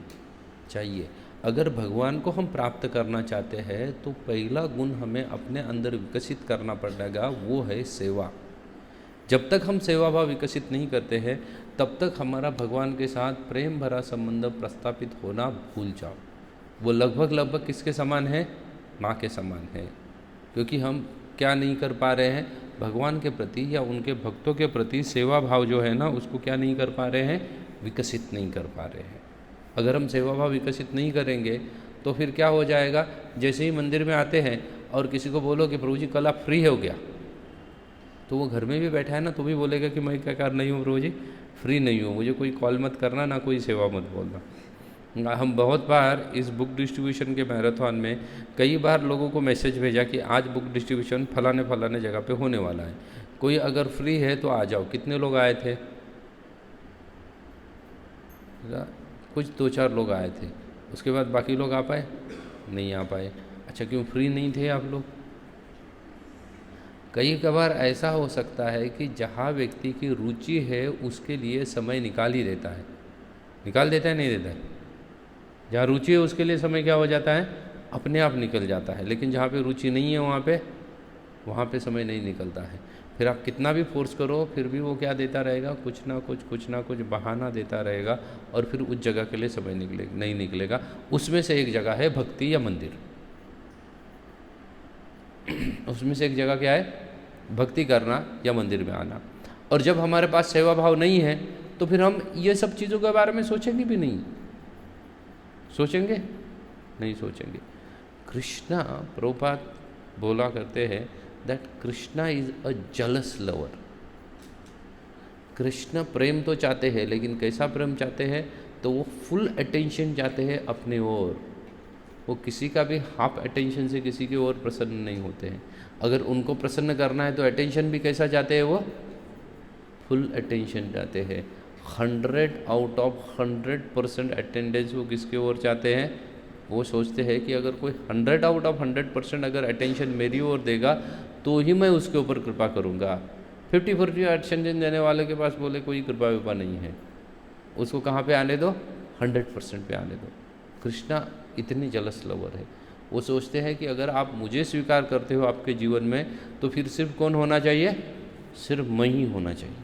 चाहिए। अगर भगवान को हम प्राप्त करना चाहते हैं तो पहला गुण हमें अपने अंदर विकसित करना पड़ेगा, वो है सेवा। जब तक हम सेवा भाव विकसित नहीं करते हैं तब तक हमारा भगवान के साथ प्रेम भरा संबंध प्रस्थापित होना भूल जाओ। वो लगभग किसके समान है? माँ के समान है। क्योंकि हम क्या नहीं कर पा रहे हैं? भगवान के प्रति या उनके भक्तों के प्रति सेवा भाव जो है ना, उसको क्या नहीं कर पा रहे हैं? विकसित नहीं कर पा रहे हैं। अगर हम सेवा भाव विकसित नहीं करेंगे तो फिर क्या हो जाएगा? जैसे ही मंदिर में आते हैं और किसी को बोलो कि प्रभु जी कल आप फ्री हो गया, तो वो घर में भी बैठा है ना, तो भी बोलेगा कि मैं क्या कर नहीं हूँ प्रभु जी, फ्री नहीं हूँ, मुझे कोई कॉल मत करना, ना कोई सेवा मत बोलना। हम बहुत बार इस बुक डिस्ट्रीब्यूशन के मैराथन में कई बार लोगों को मैसेज भेजा कि आज बुक डिस्ट्रीब्यूशन फलाने जगह पे होने वाला है, कोई अगर फ्री है तो आ जाओ। कितने लोग आए थे? कुछ 2-4 लोग आए थे। उसके बाद बाकी लोग आ पाए? नहीं आ पाए। अच्छा, क्यों? फ्री नहीं थे आप लोग? कई बार ऐसा हो सकता है कि जहाँ व्यक्ति की रुचि है उसके लिए समय निकाल ही देता है। निकाल देता है नहीं देता है? जहाँ रुचि है उसके लिए समय क्या हो जाता है? अपने आप निकल जाता है। लेकिन जहाँ पे रुचि नहीं है वहाँ पे समय नहीं निकलता है। फिर आप कितना भी फोर्स करो फिर भी वो क्या देता रहेगा? कुछ ना कुछ बहाना देता रहेगा और फिर उस जगह के लिए समय नहीं निकलेगा। उसमें से एक जगह है भक्ति या मंदिर। उसमें से एक जगह क्या है? भक्ति करना या मंदिर में आना। और जब हमारे पास सेवा भाव नहीं है तो फिर हम ये सब चीज़ों के बारे में सोचेंगे भी नहीं। सोचेंगे? नहीं सोचेंगे। कृष्णा, प्रभुपाद बोला करते हैं that Krishna is a jealous lover. Krishna प्रेम तो चाहते हैं, लेकिन कैसा प्रेम चाहते हैं? तो वो फुल अटेंशन चाहते हैं अपने ओर। वो किसी का भी हाफ अटेंशन से किसी की ओर प्रसन्न नहीं होते हैं। अगर उनको प्रसन्न करना है तो अटेंशन भी कैसा चाहते हैं? वो फुल अटेंशन चाहते हैं। 100 आउट ऑफ 100% अटेंडेंस वो किसके ओर चाहते हैं? वो सोचते हैं कि अगर कोई 100 आउट ऑफ 100% अगर अटेंशन मेरी ओर देगा तो ही मैं उसके ऊपर कृपा करूँगा। 50-50 अटेंशन देने वाले के पास बोले कोई कृपा विपा नहीं है, उसको कहाँ पे आने दो? 100% पे आने दो। कृष्णा इतनी जलस लवर है। वो सोचते हैं कि अगर आप मुझे स्वीकार करते हो आपके जीवन में तो फिर सिर्फ कौन होना चाहिए? सिर्फ मैं ही होना चाहिए,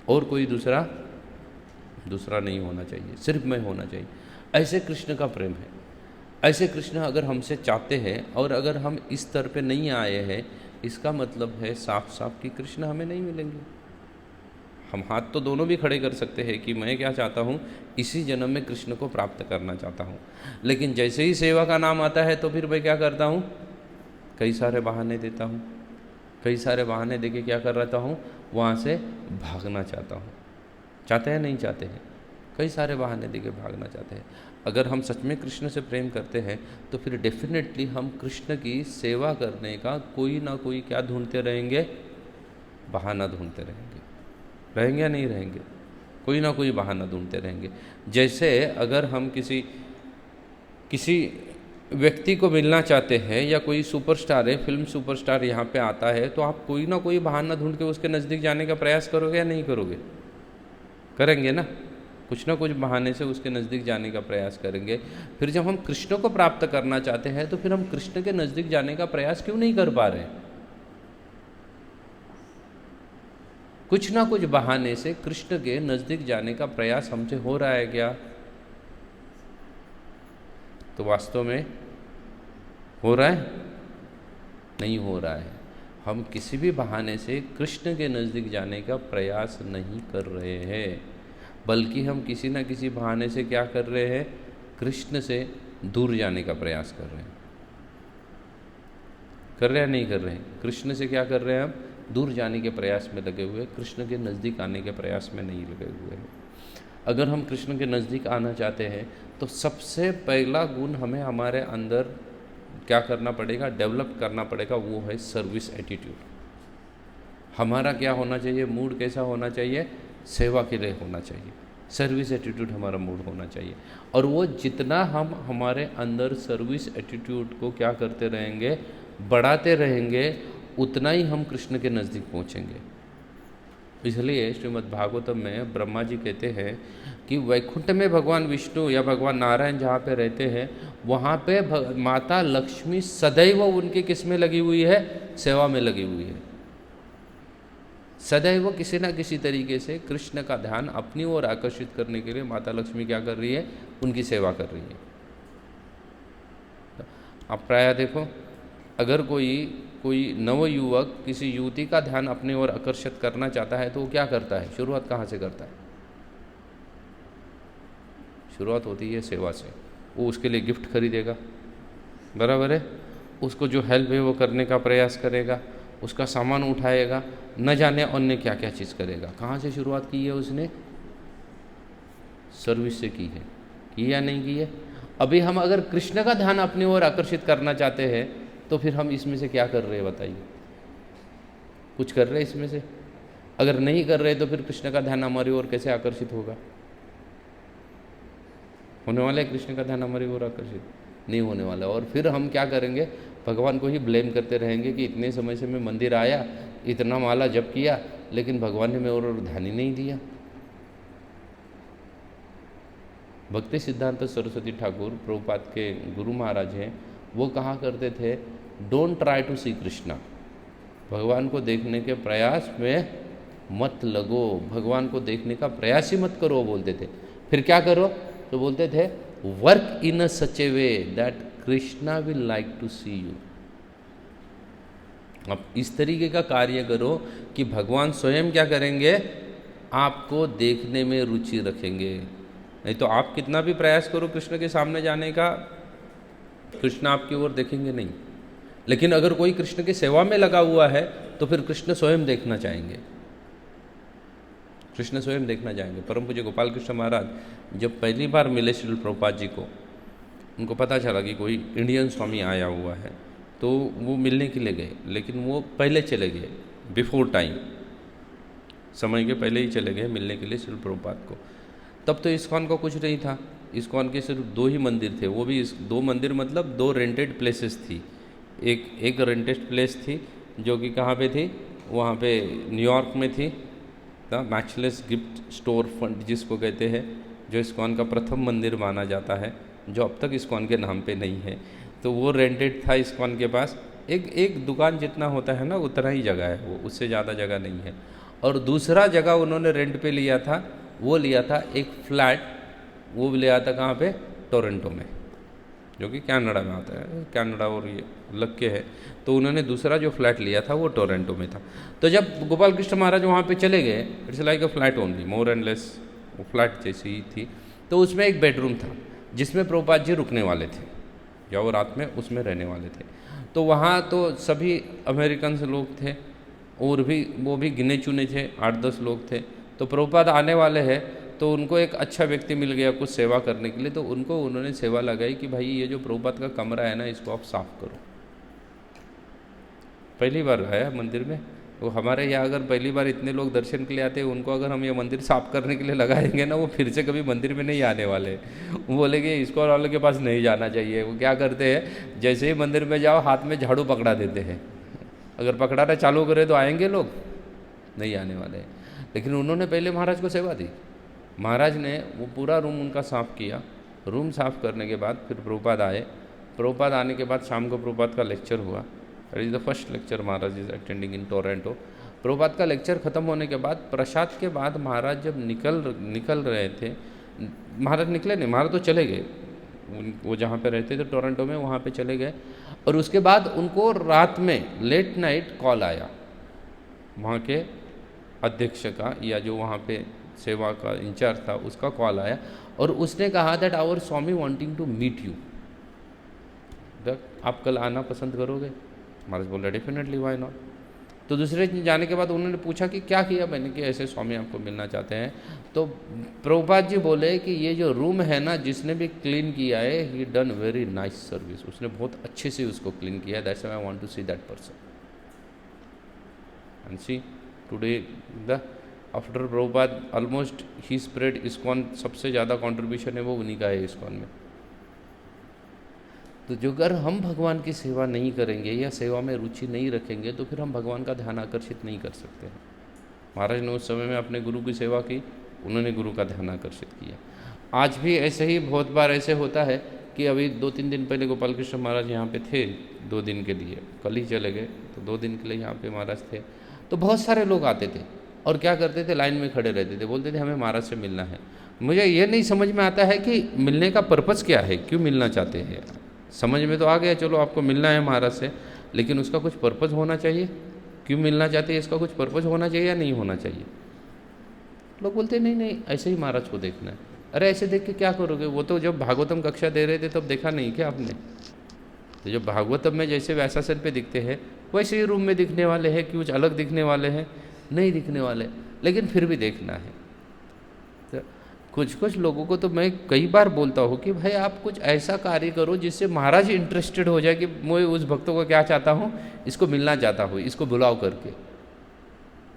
और कोई दूसरा नहीं होना चाहिए, सिर्फ मैं होना चाहिए। ऐसे कृष्ण का प्रेम है। ऐसे कृष्ण अगर हमसे चाहते हैं और अगर हम इस स्तर पे नहीं आए हैं, इसका मतलब है साफ साफ कि कृष्ण हमें नहीं मिलेंगे। हम हाथ तो दोनों भी खड़े कर सकते हैं कि मैं क्या चाहता हूँ, इसी जन्म में कृष्ण को प्राप्त करना चाहता हूँ। लेकिन जैसे ही सेवा का नाम आता है तो फिर मैं क्या करता हूँ? कई सारे बहाने देता हूँ। कई सारे बहाने देके क्या कर रहता हूँ? वहाँ से भागना चाहता हूँ। चाहते हैं नहीं चाहते हैं? कई सारे बहाने देके भागना चाहते हैं। अगर हम सच में कृष्ण से प्रेम करते हैं तो फिर डेफिनेटली हम कृष्ण की सेवा करने का कोई ना कोई क्या ढूंढते रहेंगे? बहाना ढूंढते रहेंगे। रहेंगे या नहीं रहेंगे? कोई ना कोई बहाना ढूंढते रहेंगे। जैसे अगर हम किसी व्यक्ति को मिलना चाहते हैं या कोई सुपरस्टार है, फिल्म सुपरस्टार यहाँ पे आता है, तो आप कोई ना कोई बहाना ढूंढ के उसके नज़दीक जाने का प्रयास करोगे या नहीं करोगे? करेंगे ना? कुछ ना कुछ बहाने से उसके नज़दीक जाने का प्रयास करेंगे। फिर जब हम कृष्ण को प्राप्त करना चाहते हैं तो फिर हम कृष्ण के नज़दीक जाने का प्रयास क्यों नहीं कर पा रहे? कुछ ना कुछ बहाने से कृष्ण के नज़दीक जाने का प्रयास हमसे हो रहा है क्या? तो वास्तव में हो रहा है? नहीं हो रहा है। हम किसी भी बहाने से कृष्ण के नज़दीक जाने का प्रयास नहीं कर रहे हैं, बल्कि हम किसी न किसी बहाने से क्या कर रहे हैं? कृष्ण से दूर जाने का प्रयास कर रहे हैं। कर रहे हैं नहीं कर रहे हैं? कृष्ण से क्या कर रहे हैं? हम दूर जाने के प्रयास में लगे हुए, कृष्ण के नज़दीक आने के प्रयास में नहीं लगे हुए हैं। अगर हम कृष्ण के नज़दीक आना चाहते हैं तो सबसे पहला गुण हमें हमारे अंदर क्या करना पड़ेगा? डेवलप करना पड़ेगा। वो है सर्विस एटीट्यूड। हमारा क्या होना चाहिए? मूड कैसा होना चाहिए? सेवा के लिए होना चाहिए। सर्विस एटीट्यूड हमारा मूड होना चाहिए। और वो जितना हम हमारे अंदर सर्विस एटीट्यूड को क्या करते रहेंगे, बढ़ाते रहेंगे, उतना ही हम कृष्ण के नज़दीक पहुँचेंगे। इसलिए श्रीमद् भागवतम में ब्रह्मा जी कहते हैं कि वैकुंठ में भगवान विष्णु या भगवान नारायण जहाँ पे रहते हैं, वहाँ पे माता लक्ष्मी सदैव उनके किस में लगी हुई है? सेवा में लगी हुई है। सदैव किसी न किसी तरीके से कृष्ण का ध्यान अपनी ओर आकर्षित करने के लिए माता लक्ष्मी क्या कर रही है? उनकी सेवा कर रही है। आप प्रायः देखो, अगर कोई नवयुवक किसी युवती का ध्यान अपनी ओर आकर्षित करना चाहता है तो वो क्या करता है? शुरुआत कहाँ से करता है? शुरुआत होती है सेवा से। वो उसके लिए गिफ्ट खरीदेगा, बराबर है, उसको जो हेल्प है वो करने का प्रयास करेगा, उसका सामान उठाएगा, न जाने अन्य क्या क्या चीज़ करेगा। कहाँ से शुरुआत की है उसने? सर्विस से की है। की या नहीं की है? अभी हम अगर कृष्ण का ध्यान अपनी ओर आकर्षित करना चाहते हैं तो फिर हम इसमें से क्या कर रहे हैं बताइए? कुछ कर रहे हैं इसमें से? अगर नहीं कर रहे तो फिर कृष्ण का ध्यान हमारी ओर कैसे आकर्षित होगा? होने वाला है कृष्ण का ध्यान हमारी ओर आकर्षित? नहीं होने वाला। और फिर हम क्या करेंगे? भगवान को ही ब्लेम करते रहेंगे कि इतने समय से मैं मंदिर आया, इतना माला जप किया, लेकिन भगवान ने मेरे ओर ध्यान ही नहीं दिया। भक्ति सिद्धांत सरस्वती ठाकुर प्रभुपाद के गुरु महाराज हैं, वो कहा करते थे, डोंट ट्राई टू सी कृष्णा। भगवान को देखने के प्रयास में मत लगो, भगवान को देखने का प्रयास ही मत करो, बोलते थे। फिर क्या करो? तो बोलते थे, work in a such a way that Krishna will like to see you. अब इस तरीके का कार्य करो कि भगवान स्वयं क्या करेंगे? आपको देखने में रुचि रखेंगे। नहीं तो आप कितना भी प्रयास करो कृष्ण के सामने जाने का, कृष्ण आपकी ओर देखेंगे नहीं। लेकिन अगर कोई कृष्ण की सेवा में लगा हुआ है तो फिर कृष्ण स्वयं देखना चाहेंगे, कृष्ण स्वयं देखना चाहेंगे। परम पूज्य गोपाल कृष्ण महाराज जब पहली बार मिले श्रील प्रभुपाद जी को, उनको पता चला कि कोई इंडियन स्वामी आया हुआ है, तो वो मिलने के लिए गए, लेकिन वो पहले चले गए, बिफोर टाइम, समय के पहले ही चले गए मिलने के लिए श्रील प्रभुपाद को। तब तो इस्कॉन का कुछ नहीं था। इस्कॉन के सिर्फ 2 ही मंदिर थे, वो भी 2 मंदिर मतलब 2 रेंटेड प्लेसेस थी। एक रेंटेड प्लेस थी जो कि कहाँ पे थी? वहाँ पे न्यूयॉर्क में थी, the matchless gift store fund जिसको कहते हैं, जो इस्कॉन का प्रथम मंदिर माना जाता है, जो अब तक इस्कॉन के नाम पे नहीं है। तो वो रेंटेड था इस्कॉन के पास। एक दुकान जितना होता है ना उतना ही जगह है वो, उससे ज़्यादा जगह नहीं है। और दूसरा जगह उन्होंने रेंट पे लिया था, वो लिया था एक फ्लैट, वो लिया था कहाँ पे? टोरंटो में, जो कि कनाडा में आता है, कनाडा और ये लग के है। तो उन्होंने दूसरा जो फ्लैट लिया था वो टोरंटो में था। तो जब गोपाल कृष्ण महाराज वहाँ पे चले गए, it's like a flat only, more and less, वो फ्लैट जैसी ही थी। तो उसमें एक बेडरूम था जिसमें प्रभुपाद जी रुकने वाले थे, या वो रात में उसमें रहने वाले थे। तो वहाँ तो सभी अमेरिकन लोग थे, और भी वो भी गिने चुने थे, 8-10 लोग थे। तो प्रभुपाद आने वाले हैं, तो उनको एक अच्छा व्यक्ति मिल गया कुछ सेवा करने के लिए, तो उनको उन्होंने सेवा लगाई कि भाई ये जो प्रभुपाद का कमरा है ना, इसको आप साफ़ करो। पहली बार आया मंदिर में, तो हमारे यहाँ अगर पहली बार इतने लोग दर्शन के लिए आते हैं, उनको अगर हम ये मंदिर साफ़ करने के लिए लगाएंगे ना, वो फिर से कभी मंदिर में नहीं आने वाले। वो बोलेंगे इसको वालों के पास नहीं जाना चाहिए। वो क्या करते हैं, जैसे ही मंदिर में जाओ हाथ में झाड़ू पकड़ा देते हैं, अगर पकड़ाना चालू करे तो आएंगे लोग, नहीं आने वाले। लेकिन उन्होंने पहले महाराज को सेवा दी। महाराज ने वो पूरा रूम उनका साफ़ किया। रूम साफ़ करने के बाद फिर प्रभुपाद आए। प्रभुपाद आने के बाद शाम को प्रभुपाद का लेक्चर हुआ। It is the first lecture Maharaj is attending in Toronto. Prabhupada का लेक्चर ख़त्म होने के बाद प्रसाद के बाद महाराज जब निकल रहे थे, महाराज निकले नहीं, महाराज तो चले गए, वो जहाँ पे रहते थे टोरंटो में वहाँ पे चले गए। और उसके बाद उनको रात में लेट नाइट कॉल आया वहाँ के अध्यक्ष का, या जो वहाँ पे सेवा का इंचार्ज था उसका कॉल आया, और उसने कहा that our Swami wanting to meet you, आप कल आना पसंद करोगे? महाराज बोल रहे डेफिनेटली, व्हाई नॉट। तो दूसरे दिन जाने के बाद उन्होंने पूछा कि क्या किया मैंने, कि ऐसे स्वामी आपको मिलना चाहते हैं। तो प्रभुपाद जी बोले कि ये जो रूम है ना, जिसने भी क्लीन किया है, he done very nice service, उसने बहुत अच्छे से उसको क्लीन किया, that's why I want to see that person. And see today the after Prabhupada almost he spread ISKCON, सबसे ज़्यादा कॉन्ट्रीब्यूशन है वो उन्हीं का है इस्कॉन में। तो जो अगर हम भगवान की सेवा नहीं करेंगे या सेवा में रुचि नहीं रखेंगे तो फिर हम भगवान का ध्यान आकर्षित नहीं कर सकते हैं। महाराज ने उस समय में अपने गुरु की सेवा की, उन्होंने गुरु का ध्यान आकर्षित किया। आज भी ऐसे ही बहुत बार ऐसे होता है कि अभी 2-3 दिन पहले गोपाल कृष्ण महाराज यहाँ पे थे 2 दिन के लिए, कल ही चले गए, तो 2 दिन के लिए यहाँ पे महाराज थे। तो बहुत सारे लोग आते थे और क्या करते थे, लाइन में खड़े रहते थे, बोलते थे हमें महाराज से मिलना है। मुझे ये नहीं समझ में आता है कि मिलने का पर्पज़ क्या है, क्यों मिलना चाहते हैं। समझ में तो आ गया, चलो आपको मिलना है महाराज से, लेकिन उसका कुछ पर्पज़ होना चाहिए, क्यों मिलना चाहते हैं इसका कुछ पर्पज़ होना चाहिए या नहीं होना चाहिए। लोग बोलते नहीं नहीं ऐसे ही महाराज को देखना है। अरे ऐसे देख के क्या करोगे, वो तो जब भागवतम कक्षा दे रहे थे तब देखा नहीं क्या आपने? तो जब भागवतम में जैसे व्यासासन पे दिखते हैं वैसे ही रूम में दिखने वाले हैं, कि कुछ अलग दिखने वाले हैं? नहीं दिखने वाले, लेकिन फिर भी देखना है। तो कुछ लोगों को तो मैं कई बार बोलता हूँ कि भाई आप कुछ ऐसा कार्य करो जिससे महाराज इंटरेस्टेड हो जाए कि मैं उस भक्तों को क्या चाहता हूँ, इसको मिलना चाहता हूँ, इसको बुलाओ करके।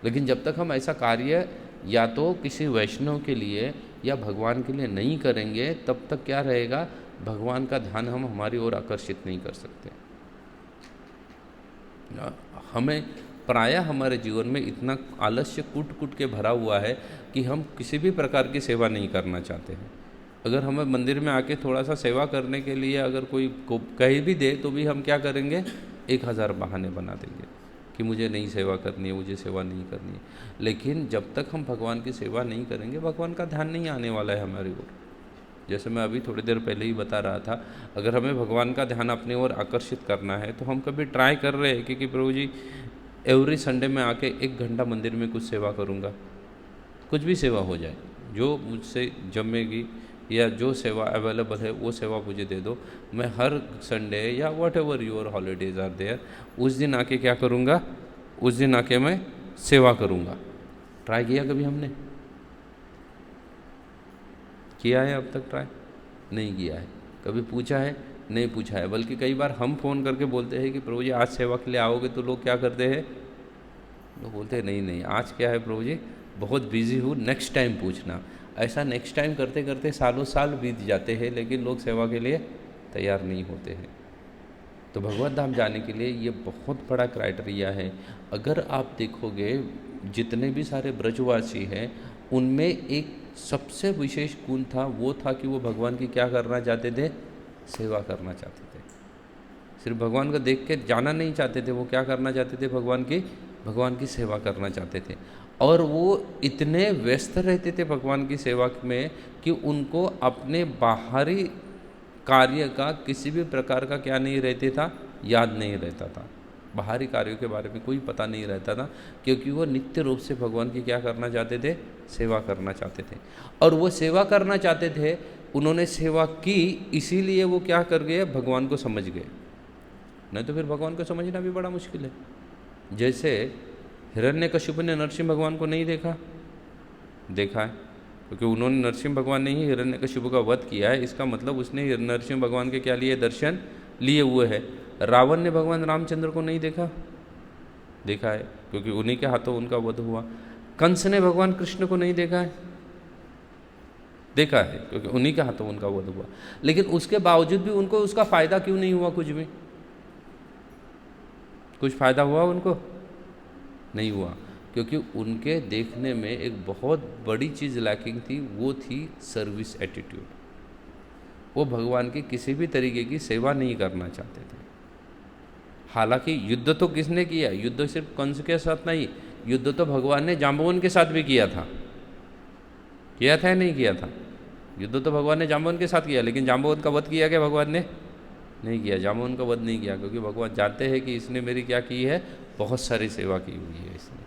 लेकिन जब तक हम ऐसा कार्य या तो किसी वैष्णव के लिए या भगवान के लिए नहीं करेंगे, तब तक क्या रहेगा, भगवान का ध्यान हम हमारी ओर आकर्षित नहीं कर सकते। हमें प्रायः हमारे जीवन में इतना आलस्य कूट के भरा हुआ है कि हम किसी भी प्रकार की सेवा नहीं करना चाहते हैं। अगर हमें मंदिर में आके थोड़ा सा सेवा करने के लिए अगर कोई कह भी दे तो भी हम क्या करेंगे, 1000 बहाने बना देंगे कि मुझे नहीं सेवा करनी है, मुझे सेवा नहीं करनी है। लेकिन जब तक हम भगवान की सेवा नहीं करेंगे, भगवान का ध्यान नहीं आने वाला है हमारी ओर। जैसे मैं अभी थोड़ी देर पहले ही बता रहा था, अगर हमें भगवान का ध्यान अपनी ओर आकर्षित करना है तो हम कभी ट्राई कर रहे हैं कि प्रभु जी एवरी संडे में आके 1 घंटा मंदिर में कुछ सेवा करूँगा, कुछ भी सेवा हो जाए, जो मुझसे जमेगी या जो सेवा अवेलेबल है वो सेवा मुझे दे दो, मैं हर संडे या whatever your holidays are there, उस दिन आके क्या करूँगा, उस दिन आके मैं सेवा करूँगा। ट्राई किया कभी हमने? किया है अब तक? ट्राई नहीं किया है। कभी पूछा है? नहीं पूछा है। बल्कि कई बार हम फ़ोन करके बोलते हैं कि प्रभु जी आज सेवा के लिए आओगे, तो लोग क्या करते हैं, लोग बोलते हैं नहीं नहीं आज क्या है प्रभु जी, बहुत बिजी हूँ, नेक्स्ट टाइम पूछना। ऐसा नेक्स्ट टाइम करते करते सालों साल बीत जाते हैं, लेकिन लोग सेवा के लिए तैयार नहीं होते हैं। तो भगवत धाम जाने के लिए ये बहुत बड़ा क्राइटेरिया है। अगर आप देखोगे जितने भी सारे ब्रजवासी हैं, उनमें एक सबसे विशेष गुण था, वो था कि वो भगवान की क्या करना चाहते थे, सेवा करना चाहते थे। सिर्फ भगवान को देख के जाना नहीं चाहते थे, वो क्या करना चाहते थे, भगवान की सेवा करना चाहते थे। और वो इतने व्यस्त रहते थे भगवान की सेवा में कि उनको अपने बाहरी कार्य का किसी भी प्रकार का क्या नहीं रहते था, याद नहीं रहता था। बाहरी कार्यों के बारे में कोई पता नहीं रहता था, क्योंकि वो नित्य रूप से भगवान की क्या करना चाहते थे, सेवा करना चाहते थे। और वो सेवा करना चाहते थे, उन्होंने सेवा की, इसीलिए वो क्या कर गए, भगवान को समझ गए। नहीं तो फिर भगवान को समझना भी बड़ा मुश्किल है। जैसे हिरण्यकशिपु ने नरसिंह भगवान को नहीं देखा है, क्योंकि उन्होंने नरसिंह भगवान ने ही हिरण्यकशिपु का वध किया है, इसका मतलब उसने नरसिंह भगवान के क्या लिए, दर्शन लिए हुए है। रावण ने भगवान रामचंद्र को नहीं देखा है, क्योंकि उन्हीं के हाथों उनका वध हुआ। कंस ने भगवान कृष्ण को नहीं देखा है, क्योंकि उन्हीं के हाथों उनका वध हुआ। लेकिन उसके बावजूद भी उनको उसका फायदा क्यों नहीं हुआ, कुछ फायदा हुआ उनको? नहीं हुआ, क्योंकि उनके देखने में एक बहुत बड़ी चीज़ लैकिंग थी, वो थी सर्विस एटीट्यूड। वो भगवान की किसी भी तरीके की सेवा नहीं करना चाहते थे। हालांकि युद्ध तो किसने किया, युद्ध सिर्फ कंस के साथ नहीं, युद्ध तो भगवान ने जाम्बवान के साथ भी किया था या नहीं किया था? युद्ध तो भगवान ने जाम्बवान के साथ किया, लेकिन जाम्बवान का वध किया क्या भगवान ने? नहीं किया। जाम्बवान का वध नहीं किया, क्योंकि भगवान जानते हैं कि इसने मेरी क्या की है, बहुत सारी सेवा की हुई है इसने,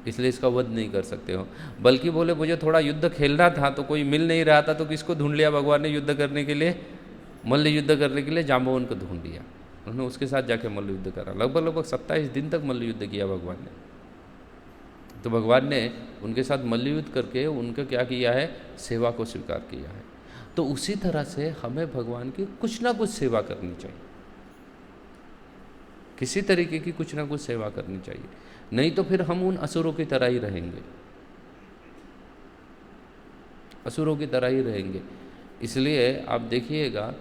इसलिए इसका वध नहीं कर सकते हो। बल्कि बोले मुझे थोड़ा युद्ध खेलना था तो कोई मिल नहीं रहा था, तो किसको ढूंढ लिया भगवान ने युद्ध करने के लिए? मल्ल युद्ध करने के लिए जाम्बवान को ढूंढ लिया। उन्होंने उसके साथ जाके मल्ल युद्ध करा। लगभग 27 दिन तक मल्ल युद्ध किया भगवान ने। तो भगवान ने उनके साथ मल्ल युद्ध करके उनका क्या किया है, सेवा को स्वीकार किया है। तो उसी तरह से हमें भगवान की कुछ ना कुछ सेवा करनी चाहिए, किसी तरीके की कुछ ना कुछ सेवा करनी चाहिए, नहीं तो फिर हम उन असुरों की तरह ही रहेंगे, असुरों की तरह ही रहेंगे। इसलिए आप देखिएगा,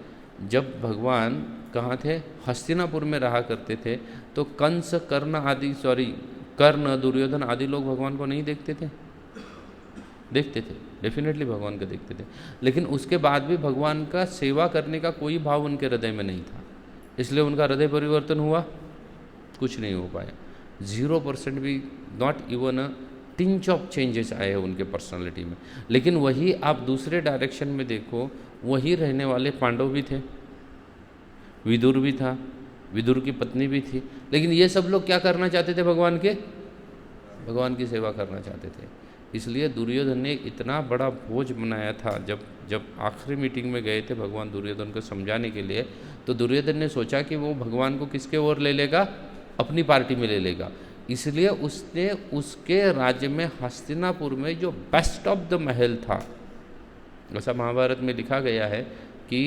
जब भगवान कहाँ थे, हस्तिनापुर में रहा करते थे, तो कंस, कर्ण, दुर्योधन आदि लोग भगवान को नहीं देखते थे? देखते थे, डेफिनेटली भगवान को देखते थे, लेकिन उसके बाद भी भगवान का सेवा करने का कोई भाव उनके हृदय में नहीं था। इसलिए उनका हृदय परिवर्तन हुआ? कुछ नहीं हो पाया। 0% भी, not even a tinge of changes आए हैं उनके पर्सनालिटी में। लेकिन वही आप दूसरे डायरेक्शन में देखो, वही रहने वाले पांडव भी थे, विदुर भी था, विदुर की पत्नी भी थी, लेकिन ये सब लोग क्या करना चाहते थे? भगवान की सेवा करना चाहते थे। इसलिए दुर्योधन ने इतना बड़ा भोज बनाया था। जब आखिरी मीटिंग में गए थे भगवान दुर्योधन को समझाने के लिए, तो दुर्योधन ने सोचा कि वो भगवान को किसके ओर ले लेगा, अपनी पार्टी में ले लेगा। इसलिए उसने उसके राज्य में हस्तिनापुर में जो बेस्ट ऑफ द महल था, ऐसा महाभारत में लिखा गया है कि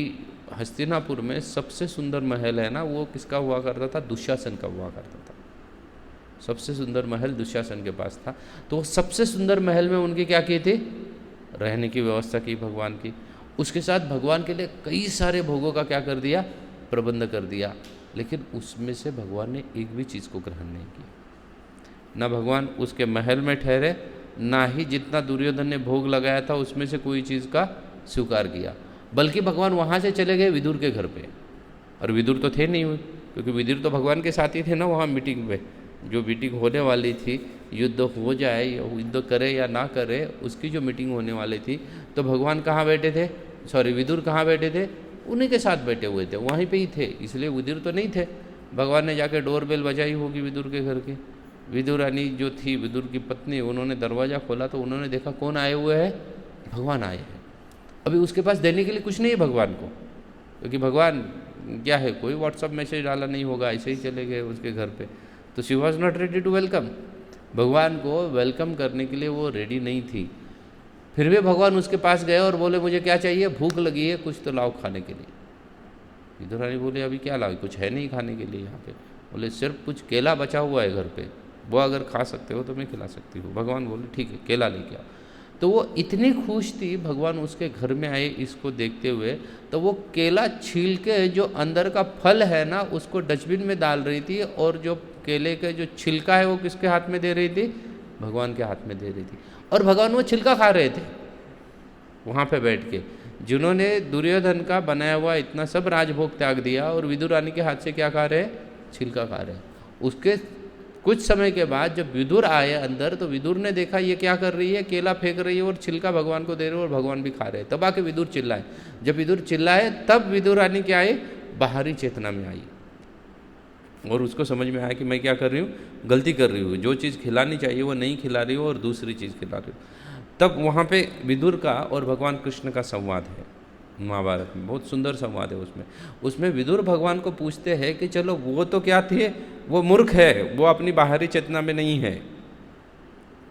हस्तिनापुर में सबसे सुंदर महल है ना, वो किसका हुआ करता था? दुशासन का हुआ करता था। सबसे सुंदर महल दुशासन के पास था। तो सबसे सुंदर महल में उनकी क्या की थी? रहने की व्यवस्था की भगवान की। उसके साथ भगवान के लिए कई सारे भोगों का क्या कर दिया? प्रबंध कर दिया। लेकिन उसमें से भगवान ने एक भी चीज़ को ग्रहण नहीं किया। ना भगवान उसके महल में ठहरे, ना ही जितना दुर्योधन ने भोग लगाया था उसमें से कोई चीज़ का स्वीकार किया। बल्कि भगवान वहाँ से चले गए विदुर के घर पे, और विदुर तो थे नहीं हुए, क्योंकि विदुर तो भगवान के साथ ही थे ना वहाँ मीटिंग में। जो मीटिंग होने वाली थी, युद्ध हो जाए, युद्ध करे या ना करे, उसकी जो मीटिंग होने वाली थी, तो भगवान कहाँ बैठे थे? विदुर कहाँ बैठे थे? उन्हीं के साथ बैठे हुए थे, वहीं पे ही थे। इसलिए विदुर तो नहीं थे। भगवान ने जाके डोर बेल बजाई होगी विदुर के घर की। विदुर रानी जो थी, विदुर की पत्नी, उन्होंने दरवाज़ा खोला तो उन्होंने देखा कौन आए हुए हैं? भगवान आए हैं। अभी उसके पास देने के लिए कुछ नहीं है भगवान को, क्योंकि भगवान क्या है, कोई व्हाट्सअप मैसेज डाला नहीं होगा, ऐसे ही चले गए उसके घर पे। तो she was not ready to welcome. भगवान को वेलकम करने के लिए वो रेडी नहीं थी। फिर भी भगवान उसके पास गए और बोले मुझे क्या चाहिए? भूख लगी है, कुछ तो लाओ खाने के लिए। विदुर रानी बोले अभी क्या लाओ, कुछ है नहीं खाने के लिए यहाँ पे। बोले सिर्फ कुछ केला बचा हुआ है घर पे, वो अगर खा सकते हो तो मैं खिला सकती हूँ। भगवान बोले ठीक है, केला लेके आओ। तो वो इतनी खुश थी, भगवान उसके घर में आए इसको देखते हुए, तो वो केला छील के जो अंदर का फल है ना, उसको डस्टबिन में डाल रही थी, और जो केले का जो छिलका है वो किसके हाथ में दे रही थी? भगवान के हाथ में दे रही थी। और भगवान वो छिलका खा रहे थे वहाँ पे बैठ के, जिन्होंने दुर्योधन का बनाया हुआ इतना सब राजभोग त्याग दिया, और विदुर रानी के हाथ से क्या खा रहे? छिलका खा रहे। उसके कुछ समय के बाद जब विदुर आए अंदर, तो विदुर ने देखा ये क्या कर रही है, केला फेंक रही है और छिलका भगवान को दे रही है, और भगवान भी खा रहे। तब आके विदुर चिल्लाए। जब विदुर चिल्लाए तब विदुर रानी क्या आई? बाहरी चेतना में आई, और उसको समझ में आया कि मैं क्या कर रही हूँ, गलती कर रही हूँ, जो चीज़ खिलानी चाहिए वो नहीं खिला रही हूँ और दूसरी चीज़ खिला रही हूँ। तब वहाँ पे विदुर का और भगवान कृष्ण का संवाद है महाभारत में, बहुत सुंदर संवाद है उसमें विदुर भगवान को पूछते हैं कि चलो वो तो क्या थे, वो मूर्ख है, वो अपनी बाहरी चेतना में नहीं है।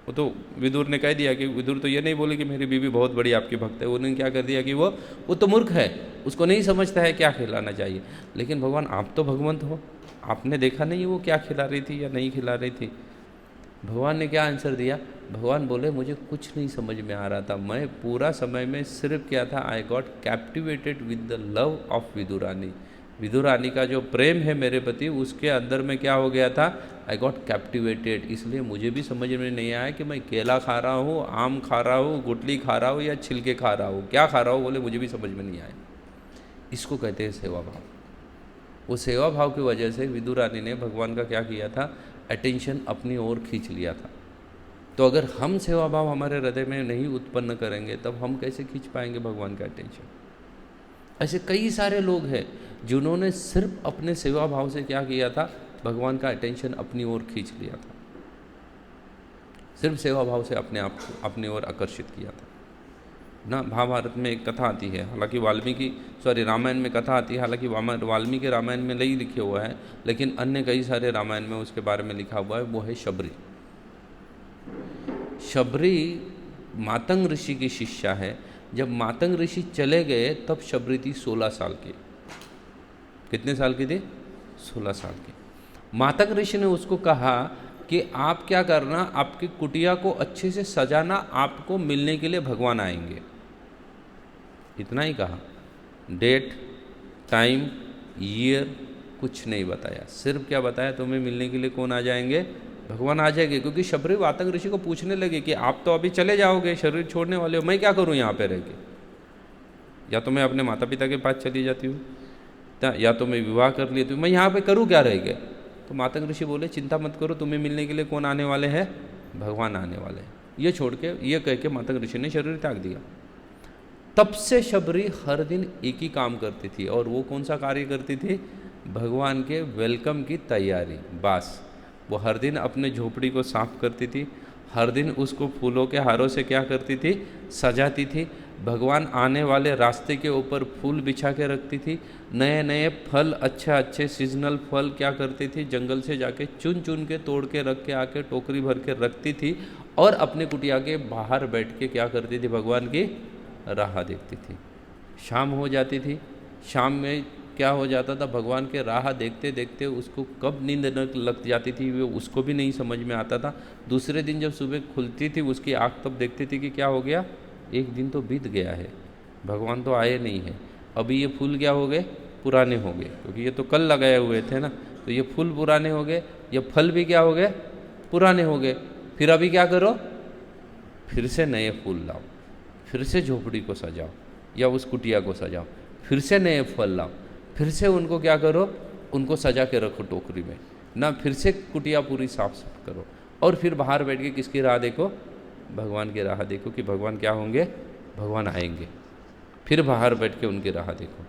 वो तो विदुर ने कह दिया कि विदुर तो ये नहीं बोले कि मेरी बीवी बहुत बड़ी आपकी भक्त है, उन्होंने क्या कर दिया कि वो तो मूर्ख है, उसको नहीं समझता है क्या खिलाना चाहिए। लेकिन भगवान आप तो भगवंत हो, आपने देखा नहीं वो क्या खिला रही थी या नहीं खिला रही थी। भगवान ने क्या आंसर दिया? भगवान बोले मुझे कुछ नहीं समझ में आ रहा था, मैं पूरा समय में सिर्फ क्या था, I got captivated with the love of Vidurani. Vidurani का जो प्रेम है मेरे प्रति, उसके अंदर में क्या हो गया था, आई गॉट कैप्टिवेटेड। इसलिए मुझे भी समझ में नहीं आया कि मैं केला खा रहा हूँ, आम खा रहा हूँ, गुटली खा रहा हूँ या छिलके खा रहा हूँ, क्या खा रहा हूँ, बोले मुझे भी समझ में नहीं आया। इसको कहते हैं सेवा भाव। वो सेवा भाव की वजह से विदुरानी ने भगवान का क्या किया था, अटेंशन अपनी ओर खींच लिया था। तो अगर हम सेवा भाव हमारे हृदय में नहीं उत्पन्न करेंगे तब हम कैसे खींच पाएंगे भगवान का अटेंशन। ऐसे कई सारे लोग हैं जिन्होंने सिर्फ अपने सेवा भाव से क्या किया था, भगवान का अटेंशन अपनी ओर खींच लिया था, सिर्फ सेवा भाव से अपने आप को अपनी ओर आकर्षित किया था ना। महाभारत में एक कथा आती है, हालांकि रामायण में कथा आती है, हालांकि वाल्मीकि रामायण में नहीं लिखे हुआ है, लेकिन अन्य कई सारे रामायण में उसके बारे में लिखा हुआ है। वो है शबरी। शबरी मातंग ऋषि की शिष्या है। जब मातंग ऋषि चले गए तब शबरी थी 16 साल की। कितने साल की थी? 16 साल की। मातंग ऋषि ने उसको कहा कि आप क्या करना, आपकी कुटिया को अच्छे से सजाना, आपको मिलने के लिए भगवान आएंगे। इतना ही कहा, डेट, टाइम, ईयर कुछ नहीं बताया। सिर्फ क्या बताया, तुम्हें मिलने के लिए कौन आ जाएंगे, भगवान आ जाएंगे। क्योंकि शबरी मातंग ऋषि को पूछने लगे कि आप तो अभी चले जाओगे, शरीर छोड़ने वाले हो, मैं क्या करूं यहाँ पे रह के, या तो मैं अपने माता पिता के पास चली जाती हूँ, या तो मैं विवाह कर लेती हूँ, मैं यहाँ पे करूँ क्या रह गए। तो मातंग ऋषि बोले चिंता मत करो, तुम्हें मिलने के लिए कौन आने वाले हैं, भगवान आने वाले हैं। ये छोड़ के, ये कह के मातंग ऋषि ने शरीर त्याग दिया। तब से शबरी हर दिन एक ही काम करती थी, और वो कौन सा कार्य करती थी, भगवान के वेलकम की तैयारी। बस वो हर दिन अपने झोपड़ी को साफ करती थी, हर दिन उसको फूलों के हारों से क्या करती थी, सजाती थी। भगवान आने वाले रास्ते के ऊपर फूल बिछा के रखती थी। नए नए फल, अच्छे सीजनल फल क्या करती थी, जंगल से जाके चुन चुन के तोड़ के रख के आके टोकरी भर के रखती थी, और अपने कुटिया के बाहर बैठ के क्या करती थी, भगवान की राह देखती थी। शाम हो जाती थी, शाम में क्या हो जाता था, भगवान के राह देखते देखते उसको कब नींद न लग जाती थी वो उसको भी नहीं समझ में आता था। दूसरे दिन जब सुबह खुलती थी उसकी आँख, तब देखती थी कि क्या हो गया, एक दिन तो बीत गया है, भगवान तो आए नहीं है। अभी ये फूल क्या हो गए, पुराने हो गए, क्योंकि ये तो कल लगाए हुए थे ना, तो ये फूल पुराने हो गए, ये फल भी क्या हो गए, पुराने हो गए। फिर अभी क्या करो, फिर से नए फूल लाओ, फिर से झोपड़ी को सजाओ या उस कुटिया को सजाओ, फिर से नए फल लाओ, फिर से उनको क्या करो, उनको सजा के रखो टोकरी में ना, फिर से कुटिया पूरी साफ करो, और फिर बाहर बैठ के किसकी राह देखो, भगवान की राह देखो कि भगवान क्या होंगे, भगवान आएंगे। फिर बाहर बैठ के उनकी राह देखो।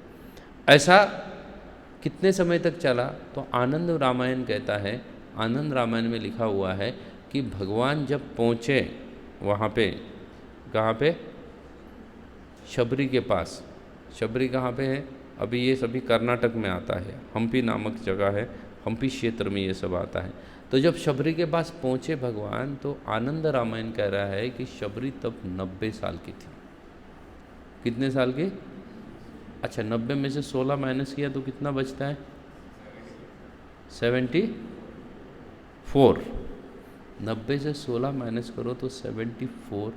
ऐसा कितने समय तक चला, तो आनंद रामायण कहता है, आनंद रामायण में लिखा हुआ है कि भगवान जब पहुँचे वहाँ पे, कहाँ पे, शबरी के पास। शबरी कहाँ पे है, अभी ये सभी कर्नाटक में आता है, हम्पी नामक जगह है, हम्पी क्षेत्र में ये सब आता है। तो जब शबरी के पास पहुँचे भगवान, तो आनंद रामायण कह रहा है कि शबरी तब 90 साल की थी। कितने साल की? अच्छा, 90 में से 16 माइनस किया तो कितना बचता है, 74। 90 से 16 माइनस करो तो 74।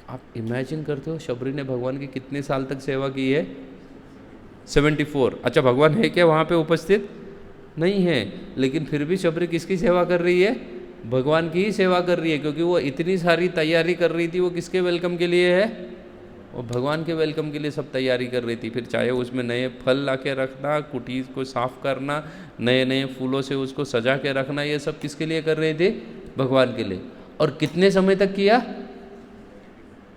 आप इमेजिन करते हो शबरी ने भगवान की कितने साल तक सेवा की है, 74। अच्छा, भगवान है क्या वहाँ पे उपस्थित? नहीं है, लेकिन फिर भी शबरी किसकी सेवा कर रही है, भगवान की ही सेवा कर रही है, क्योंकि वो इतनी सारी तैयारी कर रही थी। वो किसके वेलकम के लिए है, वो भगवान के वेलकम के लिए सब तैयारी कर रही थी। फिर चाहे उसमें नए फल ला के रखना, कुटी को साफ करना, नए नए फूलों से उसको सजा के रखना, ये सब किसके लिए कर रहे थे, भगवान के लिए। और कितने समय तक किया,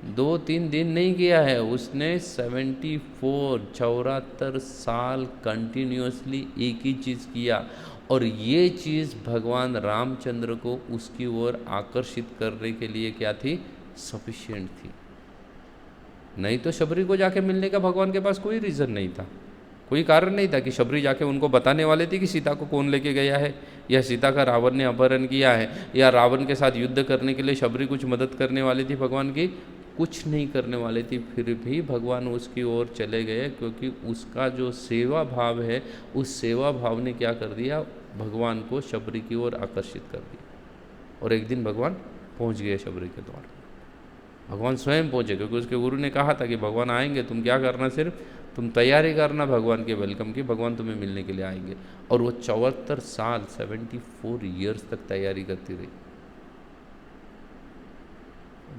2-3 दिन नहीं किया है उसने, 74 साल कंटिन्यूसली एक ही चीज़ किया। और ये चीज़ भगवान रामचंद्र को उसकी ओर आकर्षित करने के लिए क्या थी, सफिशिएंट थी। नहीं तो शबरी को जाके मिलने का भगवान के पास कोई रीज़न नहीं था, कोई कारण नहीं था कि शबरी जाके उनको बताने वाले थे कि सीता को कौन लेके गया है, या सीता का रावण ने अपहरण किया है, या रावण के साथ युद्ध करने के लिए शबरी कुछ मदद करने वाली थी भगवान की, कुछ नहीं करने वाली थी। फिर भी भगवान उसकी ओर चले गए, क्योंकि उसका जो सेवा भाव है, उस सेवा भाव ने क्या कर दिया, भगवान को शबरी की ओर आकर्षित कर दिया। और एक दिन भगवान पहुंच गए शबरी के द्वार। भगवान स्वयं पहुंचे, क्योंकि उसके गुरु ने कहा था कि भगवान आएंगे, तुम क्या करना, सिर्फ तुम तैयारी करना भगवान के वेलकम की, भगवान तुम्हें मिलने के लिए आएंगे। और वो 74 साल 74 ईयर्स तक तैयारी करती रही।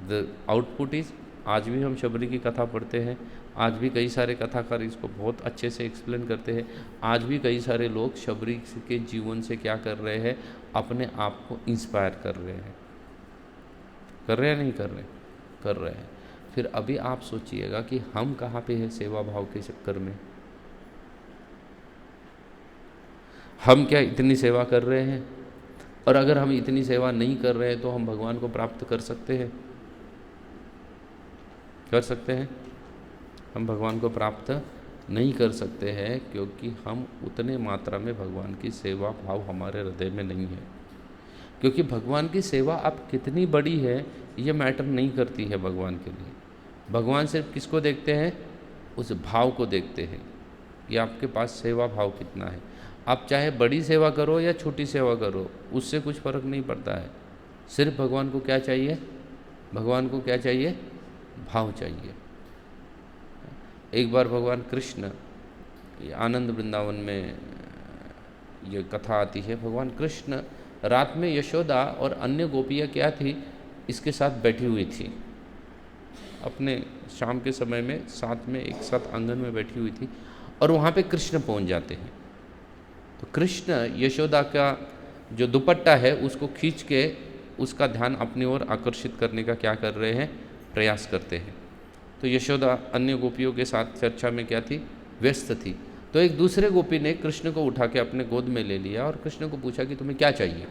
द आउटपुट इज, आज भी हम शबरी की कथा पढ़ते हैं, आज भी कई सारे कथाकार इसको बहुत अच्छे से एक्सप्लेन करते हैं। आज भी कई सारे लोग शबरी के जीवन से क्या कर रहे हैं, अपने आप को इंस्पायर कर रहे हैं। कर रहे हैं नहीं कर रहे? कर रहे हैं। फिर अभी आप सोचिएगा कि हम कहाँ पे है सेवा भाव के चक्कर में? हम क्या इतनी सेवा कर रहे हैं? और अगर हम इतनी सेवा नहीं कर रहे हैं तो हम भगवान को प्राप्त कर सकते हैं? कर सकते हैं? हम भगवान को प्राप्त नहीं कर सकते हैं, क्योंकि हम उतने मात्रा में भगवान की सेवा भाव हमारे हृदय में नहीं है। क्योंकि भगवान की सेवा अब कितनी बड़ी है ये मैटर नहीं करती है भगवान के लिए। भगवान सिर्फ किसको देखते हैं? उस भाव को देखते हैं कि आपके पास सेवा भाव कितना है। आप चाहे बड़ी सेवा करो या छोटी सेवा करो, उससे कुछ फ़र्क नहीं पड़ता है। सिर्फ भगवान को क्या चाहिए? भगवान को क्या चाहिए? भाव चाहिए। एक बार भगवान कृष्ण, आनंद वृंदावन में ये कथा आती है, भगवान कृष्ण रात में यशोदा और अन्य गोपियाँ क्या थी, इसके साथ बैठी हुई थी। अपने शाम के समय में साथ में एक साथ आंगन में बैठी हुई थी, और वहाँ पे कृष्ण पहुँच जाते हैं। तो कृष्ण यशोदा का जो दुपट्टा है उसको खींच के उसका ध्यान अपनी ओर आकर्षित करने का क्या कर रहे हैं? प्रयास करते हैं। तो यशोदा अन्य गोपियों के साथ चर्चा में क्या थी? व्यस्त थी। तो एक दूसरे गोपी ने कृष्ण को उठा के अपने गोद में ले लिया और कृष्ण को पूछा कि तुम्हें क्या चाहिए?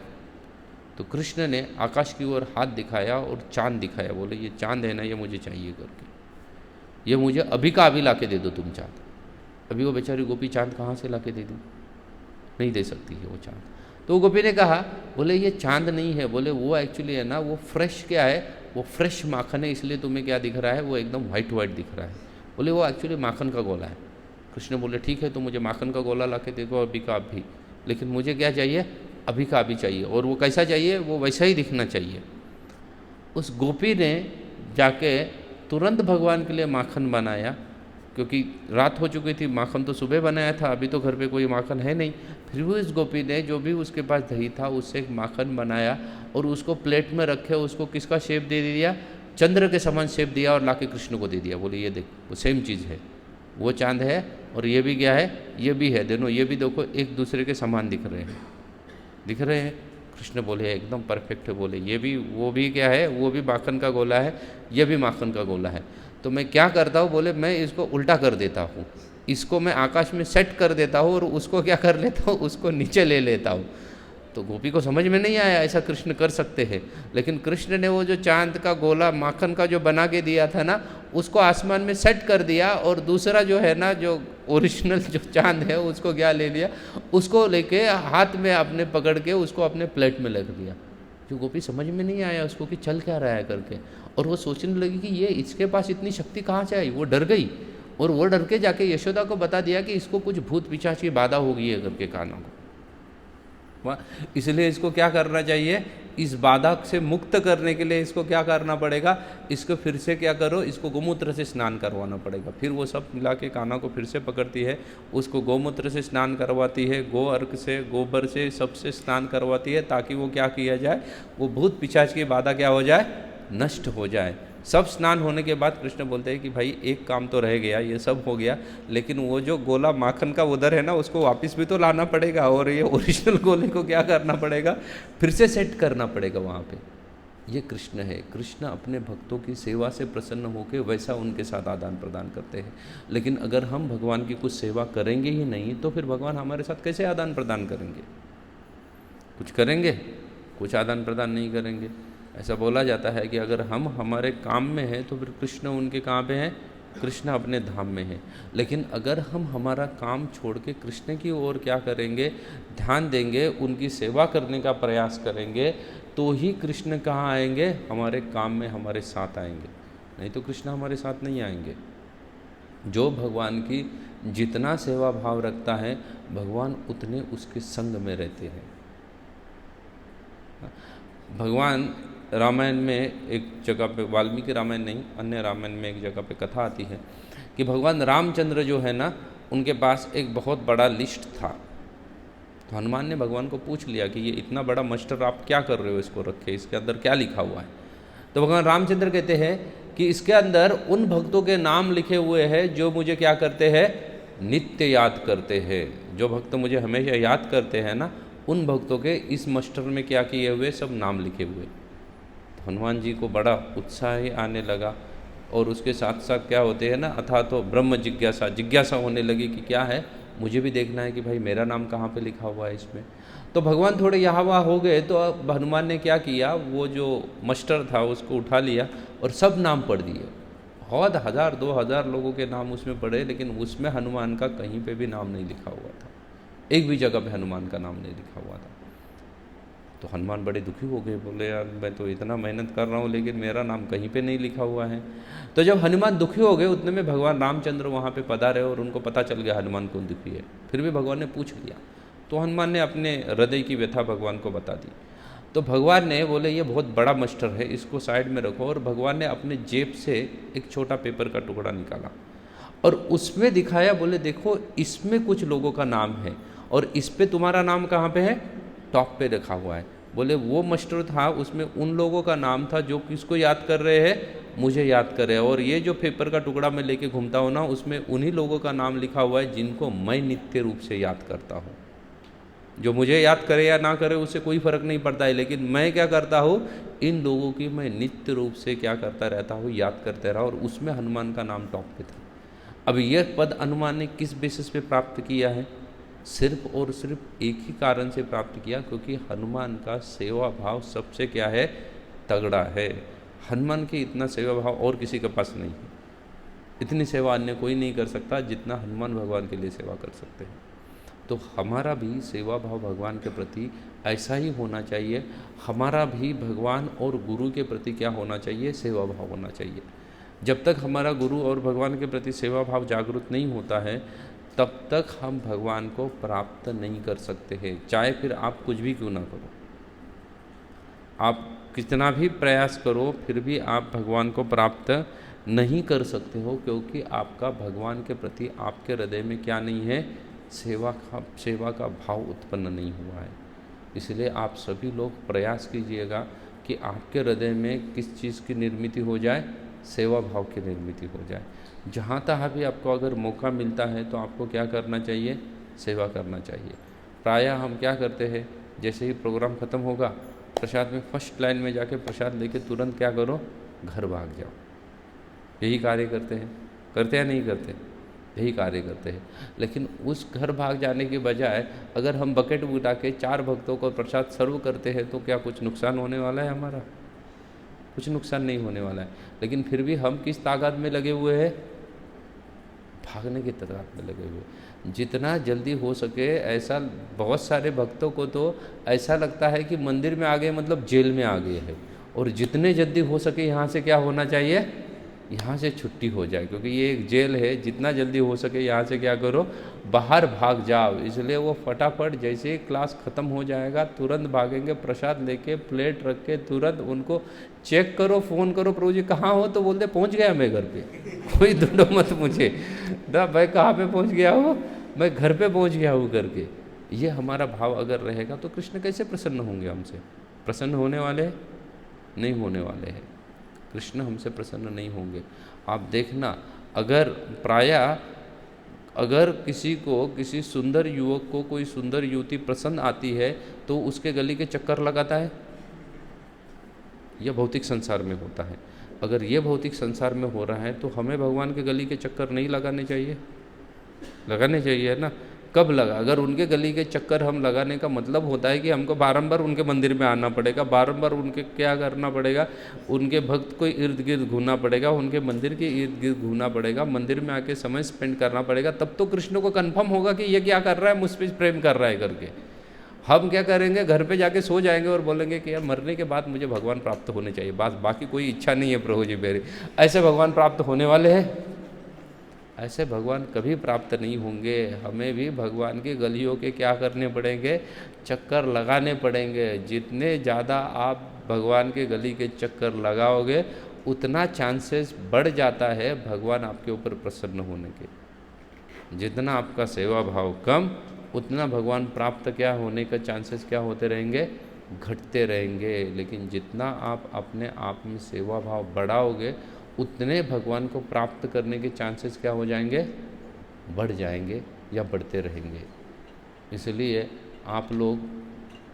तो कृष्ण ने आकाश की ओर हाथ दिखाया और चांद दिखाया, बोले ये चांद है ना, ये मुझे चाहिए करके, ये मुझे अभी का अभी ला के दे दो तुम चांद। अभी वो बेचारी गोपी चांद कहाँ से ला के दे दूँ? नहीं दे सकती है वो चांद। तो वो गोपी ने कहा, बोले ये चांद नहीं है, बोले वो एक्चुअली है ना, वो फ्रेश क्या है, वो फ्रेश माखन है, इसलिए तुम्हें क्या दिख रहा है, वो एकदम वाइट वाइट दिख रहा है। बोले वो एक्चुअली माखन का गोला है। कृष्ण बोले ठीक है, तो मुझे माखन का गोला ला के दे दो अभी का अभी, लेकिन मुझे क्या चाहिए? अभी का अभी चाहिए। और वो कैसा चाहिए? वो वैसा ही दिखना चाहिए। उस गोपी ने जाके तुरंत भगवान के लिए माखन बनाया, क्योंकि रात हो चुकी थी, माखन तो सुबह बनाया था, अभी तो घर पे कोई माखन है नहीं। फिर भी इस गोपी ने जो भी उसके पास दही था उससे एक माखन बनाया और उसको प्लेट में रखे, उसको किसका शेप दे दिया? चंद्र के समान शेप दिया और लाके कृष्ण को दे दिया। बोले ये देख, वो सेम चीज़ है, वो चांद है और ये भी क्या है? ये भी है, दोनों ये भी देखो एक दूसरे के समान दिख रहे हैं, दिख रहे हैं। कृष्ण बोले एकदम परफेक्ट है। बोले ये भी, वो भी क्या है? वो भी माखन का गोला है, ये भी माखन का गोला है। तो मैं क्या करता हूँ? बोले मैं इसको उल्टा कर देता हूँ, इसको मैं आकाश में सेट कर देता हूँ और उसको क्या कर लेता हूँ? उसको नीचे ले लेता हूँ। तो गोपी को समझ में नहीं आया ऐसा कृष्ण कर सकते हैं, लेकिन कृष्ण ने वो जो चांद का गोला माखन का जो बना के दिया था ना, उसको आसमान में सेट कर दिया और दूसरा जो है ना, जो ओरिजिनल जो चांद है उसको क्या ले लिया, उसको लेके हाथ में अपने पकड़ के उसको अपने प्लेट में रख दिया। जो गोपी समझ में नहीं आया उसको कि चल क्या रहा है करके, और वो सोचने लगी कि ये इसके पास इतनी शक्ति कहाँ से आई। वो डर गई और वो डर के जाके यशोदा को बता दिया कि इसको कुछ भूत पिशाच की बाधा हो गई है करके कानों को। इसलिए इसको क्या करना चाहिए? इस बाधा से मुक्त करने के लिए इसको क्या करना पड़ेगा? इसको फिर से क्या करो, इसको गोमूत्र से स्नान करवाना पड़ेगा। फिर वो सब मिला के काना को फिर से पकड़ती है, उसको गोमूत्र से स्नान करवाती है, गो अर्क से, गोबर से, सबसे स्नान करवाती है, ताकि वो क्या किया जाए, वो भूत पिशाच की बाधा क्या हो जाए? नष्ट हो जाए। सब स्नान होने के बाद कृष्ण बोलते हैं कि भाई एक काम तो रह गया, ये सब हो गया, लेकिन वो जो गोला माखन का उधर है ना, उसको वापस भी तो लाना पड़ेगा और ये ओरिजिनल गोले को क्या करना पड़ेगा? फिर से सेट करना पड़ेगा वहाँ पे। ये कृष्ण है। कृष्ण अपने भक्तों की सेवा से प्रसन्न होकर वैसा उनके साथ आदान प्रदान करते हैं। लेकिन अगर हम भगवान की कुछ सेवा करेंगे ही नहीं तो फिर भगवान हमारे साथ कैसे आदान प्रदान करेंगे? कुछ करेंगे, कुछ आदान प्रदान नहीं करेंगे। ऐसा बोला जाता है कि अगर हम हमारे काम में हैं तो फिर कृष्ण उनके कहाँ पे हैं? कृष्ण अपने धाम में हैं। लेकिन अगर हम हमारा काम छोड़ के कृष्ण की ओर क्या करेंगे? ध्यान देंगे, उनकी सेवा करने का प्रयास करेंगे, तो ही कृष्ण कहाँ आएंगे? हमारे काम में हमारे साथ आएंगे, नहीं तो कृष्ण हमारे साथ नहीं आएंगे। जो भगवान की जितना सेवा भाव रखता है, भगवान उतने उसके संग में रहते हैं। भगवान रामायण में एक जगह पे, वाल्मीकि रामायण नहीं, अन्य रामायण में एक जगह पे कथा आती है कि भगवान रामचंद्र जो है ना, उनके पास एक बहुत बड़ा लिस्ट था। तो हनुमान ने भगवान को पूछ लिया कि ये इतना बड़ा मस्टर आप क्या कर रहे हो, इसको रखे, इसके अंदर क्या लिखा हुआ है? तो भगवान रामचंद्र कहते हैं कि इसके अंदर उन भक्तों के नाम लिखे हुए हैं जो मुझे क्या करते हैं? नित्य याद करते हैं। जो भक्त मुझे हमेशा याद करते हैं ना, उन भक्तों के इस मस्टर में क्या किए हुए? सब नाम लिखे हुए। हनुमान जी को बड़ा उत्साह ही आने लगा और उसके साथ साथ क्या होते हैं ना, अथा तो ब्रह्म जिज्ञासा होने लगी कि क्या है, मुझे भी देखना है कि भाई मेरा नाम कहाँ पे लिखा हुआ है इसमें। तो भगवान थोड़े यहाँ वहाँ हो गए, तो अब हनुमान ने क्या किया, वो जो मास्टर था उसको उठा लिया और सब नाम पढ़ दिए। बहुत 1000-2000 लोगों के नाम उसमें पढ़े, लेकिन उसमें हनुमान का कहीं पे भी नाम नहीं लिखा हुआ था, एक भी जगह पे हनुमान का नाम नहीं लिखा हुआ था। तो हनुमान बड़े दुखी हो गए, बोले यार मैं तो इतना मेहनत कर रहा हूँ लेकिन मेरा नाम कहीं पे नहीं लिखा हुआ है। तो जब हनुमान दुखी हो गए उतने में भगवान रामचंद्र वहाँ पे पधारे और उनको पता चल गया हनुमान कौन दुखी है। फिर भी भगवान ने पूछ लिया, तो हनुमान ने अपने हृदय की व्यथा भगवान को बता दी। तो भगवान ने बोले ये बहुत बड़ा मास्टर है, इसको साइड में रखो, और भगवान ने अपने जेब से एक छोटा पेपर का टुकड़ा निकाला और उसमें दिखाया, बोले देखो इसमें कुछ लोगों का नाम है और इस पे तुम्हारा नाम कहाँ पे है, टॉप पे रखा हुआ है। बोले वो मास्टर था, उसमें उन लोगों का नाम था जो किसको याद कर रहे हैं, मुझे याद कर रहे हैं, और ये जो पेपर का टुकड़ा मैं लेके घूमता हूँ ना, उसमें उन्हीं लोगों का नाम लिखा हुआ है जिनको मैं नित्य रूप से याद करता हूँ। जो मुझे याद करे या ना करे उससे कोई फर्क नहीं पड़ता है, लेकिन मैं क्या करता हूँ, इन लोगों की मैं नित्य रूप से क्या करता रहता हूँ, याद करते रहा, और उसमें हनुमान का नाम टॉप पे था। अब यह पद हनुमान ने किस बेसिस पे प्राप्त किया है, सिर्फ और सिर्फ एक ही कारण से प्राप्त किया, क्योंकि हनुमान का सेवा भाव सबसे क्या है, तगड़ा है। हनुमान के इतना सेवा भाव और किसी के पास नहीं है। इतनी सेवा अन्य कोई नहीं कर सकता जितना हनुमान भगवान के लिए सेवा कर सकते हैं। तो हमारा भी सेवा भाव भगवान के प्रति ऐसा ही होना चाहिए। हमारा भी भगवान और गुरु के प्रति क्या होना चाहिए, सेवा भाव होना चाहिए। जब तक हमारा गुरु और भगवान के प्रति सेवा भाव जागृत नहीं होता है, तब तक हम भगवान को प्राप्त नहीं कर सकते हैं। चाहे फिर आप कुछ भी क्यों ना करो, आप कितना भी प्रयास करो, फिर भी आप भगवान को प्राप्त नहीं कर सकते हो, क्योंकि आपका भगवान के प्रति आपके हृदय में क्या नहीं है, सेवा का भाव उत्पन्न नहीं हुआ है। इसलिए आप सभी लोग प्रयास कीजिएगा कि आपके हृदय में किस चीज़ की निर्मित हो जाए, सेवा भाव की निर्मित हो जाए। जहाँ तहाँ भी आपको अगर मौका मिलता है तो आपको क्या करना चाहिए, सेवा करना चाहिए। प्रायः हम क्या करते हैं, जैसे ही प्रोग्राम ख़त्म होगा, प्रसाद में फर्स्ट लाइन में जाके प्रसाद लेके तुरंत क्या करो, घर भाग जाओ। यही कार्य करते हैं, करते या नहीं करते, यही कार्य करते हैं। लेकिन उस घर भाग जाने के बजाय अगर हम बकेट उठा के 4 भक्तों को प्रसाद सर्व करते हैं तो क्या कुछ नुकसान होने वाला है हमारा, कुछ नुकसान नहीं होने वाला है। लेकिन फिर भी हम किस ताकत में लगे हुए हैं, भागने की ताकत में लगे हुए। जितना जल्दी हो सके, ऐसा बहुत सारे भक्तों को तो ऐसा लगता है कि मंदिर में आ गए मतलब जेल में आ गए हैं, और जितने जल्दी हो सके यहाँ से क्या होना चाहिए, यहाँ से छुट्टी हो जाए, क्योंकि ये एक जेल है। जितना जल्दी हो सके यहाँ से क्या करो, बाहर भाग जाओ। इसलिए वो फटाफट जैसे ही क्लास ख़त्म हो जाएगा तुरंत भागेंगे, प्रसाद लेके प्लेट रख के तुरंत उनको चेक करो, फ़ोन करो, प्रभु जी कहाँ हो, तो बोलते पहुँच गया मैं घर पे। कोई ढूंढो मत मुझे, ना भाई कहाँ पे पहुँच गया हो, मैं घर पे पहुँच गया हूँ करके। ये हमारा भाव अगर रहेगा तो कृष्ण कैसे प्रसन्न होंगे हमसे, प्रसन्न होने वाले नहीं होने वाले हैं। कृष्ण हमसे प्रसन्न नहीं होंगे। आप देखना, अगर किसी को, किसी सुंदर युवक को कोई सुंदर युवती पसंद आती है तो उसके गली के चक्कर लगाता है, यह भौतिक संसार में होता है। अगर ये भौतिक संसार में हो रहा है तो हमें भगवान के गली के चक्कर नहीं लगाने चाहिए, लगाने चाहिए ना। कब लगा, अगर उनके गली के चक्कर हम लगाने का मतलब होता है कि हमको बारंबार उनके मंदिर में आना पड़ेगा, बारंबार उनके क्या करना पड़ेगा, उनके भक्त को इर्द गिर्द घूमना पड़ेगा, उनके मंदिर के इर्द गिर्द घूमना पड़ेगा, मंदिर में आके समय स्पेंड करना पड़ेगा, तब तो कृष्ण को कन्फर्म होगा कि ये क्या कर रहा है, मुझ पर प्रेम कर रहा है करके। हम क्या करेंगे, घर पे जाके सो जाएंगे और बोलेंगे कि यार मरने के बाद मुझे भगवान प्राप्त होने चाहिए, बस बाकी कोई इच्छा नहीं है प्रभु जी मेरी। ऐसे भगवान प्राप्त होने वाले हैं? ऐसे भगवान कभी प्राप्त नहीं होंगे। हमें भी भगवान की गलियों के क्या करने पड़ेंगे, चक्कर लगाने पड़ेंगे। जितने ज़्यादा आप भगवान के गली के चक्कर लगाओगे उतना चांसेस बढ़ जाता है भगवान आपके ऊपर प्रसन्न होने के। जितना आपका सेवा भाव कम, उतना भगवान प्राप्त क्या होने का चांसेस क्या होते रहेंगे, घटते रहेंगे। लेकिन जितना आप अपने आप में सेवा भाव बढ़ाओगे उतने भगवान को प्राप्त करने के चांसेस क्या हो जाएंगे, बढ़ जाएंगे या बढ़ते रहेंगे। इसलिए आप लोग